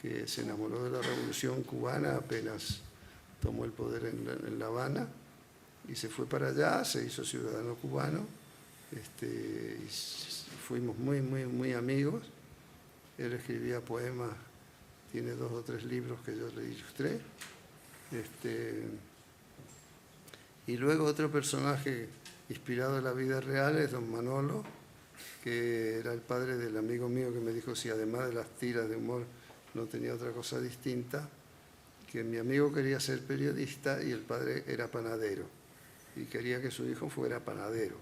que se enamoró de la Revolución Cubana apenas tomó el poder en La Habana y se fue para allá, se hizo ciudadano cubano, y fuimos muy amigos. Él escribía poemas, tiene 2 o 3 libros que yo le ilustré. Y luego otro personaje inspirado en la vida real es don Manolo, que era el padre del amigo mío que me dijo si además de las tiras de humor no tenía otra cosa distinta, que mi amigo quería ser periodista y el padre era panadero y quería que su hijo fuera panadero.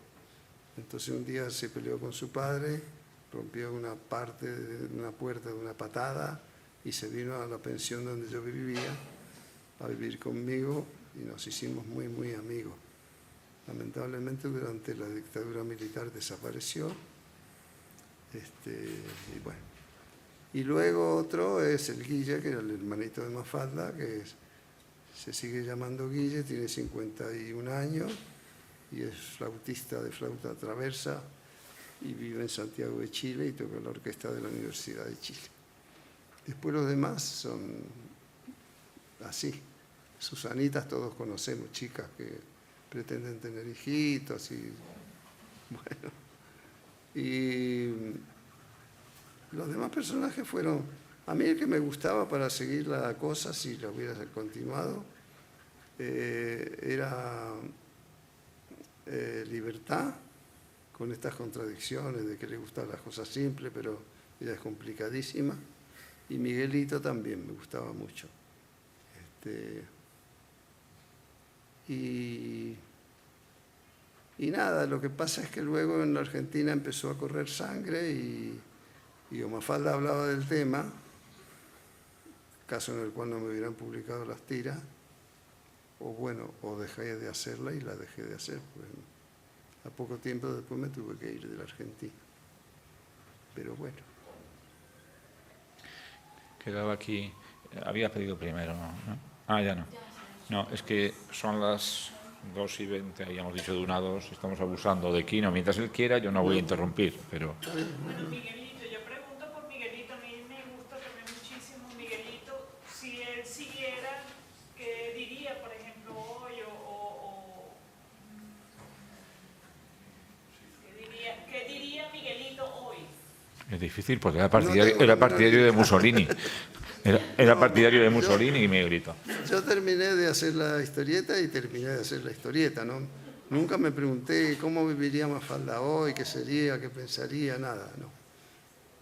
Entonces un día se peleó con su padre, rompió una parte de una puerta de una patada y se vino a la pensión donde yo vivía a vivir conmigo y nos hicimos muy amigos. Lamentablemente durante la dictadura militar desapareció. Y bueno. Y luego otro es el Guille, que era el hermanito de Mafalda, que se sigue llamando Guille, tiene 51 años y es flautista de flauta traversa y vive en Santiago de Chile y toca en la orquesta de la Universidad de Chile. Después los demás son así. Susanitas todos conocemos, chicas que pretenden tener hijitos y bueno. Y los demás personajes fueron, a mí el que me gustaba para seguir la cosa, si la hubiera continuado, era Libertad, con estas contradicciones de que le gustan las cosas simples, pero ella es complicadísima. Y Miguelito también me gustaba mucho. Y nada, lo que pasa es que luego en la Argentina empezó a correr sangre y Mafalda hablaba del tema, caso en el cual no me hubieran publicado las tiras, o dejé de hacerla y la dejé de hacer. Pues, a poco tiempo después me tuve que ir de la Argentina. Pero bueno. Quedaba aquí, había pedido primero, ¿no? Ah, ya no. No, es que son las 2:20, habíamos dicho de 1 a 2, estamos abusando de Quino. Mientras él quiera, yo no voy a interrumpir, pero... Bueno, Miguelito, yo pregunto por Miguelito, a mí me gusta también muchísimo Miguelito, si él siguiera, ¿qué diría, por ejemplo, hoy? ¿Qué diría Miguelito hoy? Es difícil porque era partidario de Mussolini. Era partidario de Mussolini y Miguelito. Yo terminé de hacer la historieta y terminé de hacer la historieta, ¿no? Nunca me pregunté cómo viviría Mafalda hoy, qué sería, qué pensaría, nada, no.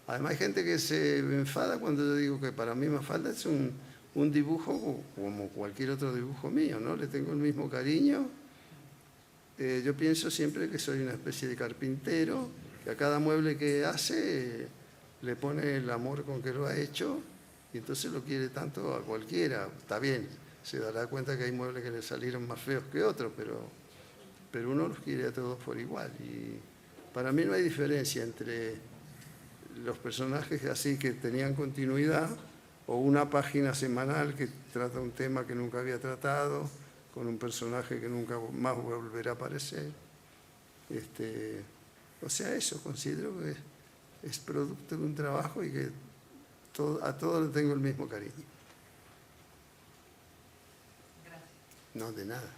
Además hay gente que se enfada cuando yo digo que para mí Mafalda es un dibujo como cualquier otro dibujo mío, ¿no? Le tengo el mismo cariño. Yo pienso siempre que soy una especie de carpintero, que a cada mueble que hace le pone el amor con que lo ha hecho y entonces lo quiere tanto a cualquiera. Está bien, se dará cuenta que hay muebles que le salieron más feos que otros, pero uno los quiere a todos por igual. Y para mí no hay diferencia entre los personajes así que tenían continuidad o una página semanal que trata un tema que nunca había tratado, con un personaje que nunca más volverá a aparecer. O sea, eso considero que es producto de un trabajo y que a todos le tengo el mismo cariño. Gracias. No, de nada.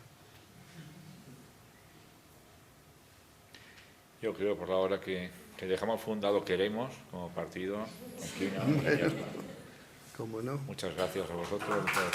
Yo creo por la hora que dejamos fundado Queremos como partido. Bueno, ¿cómo no? Muchas gracias a vosotros. Gracias.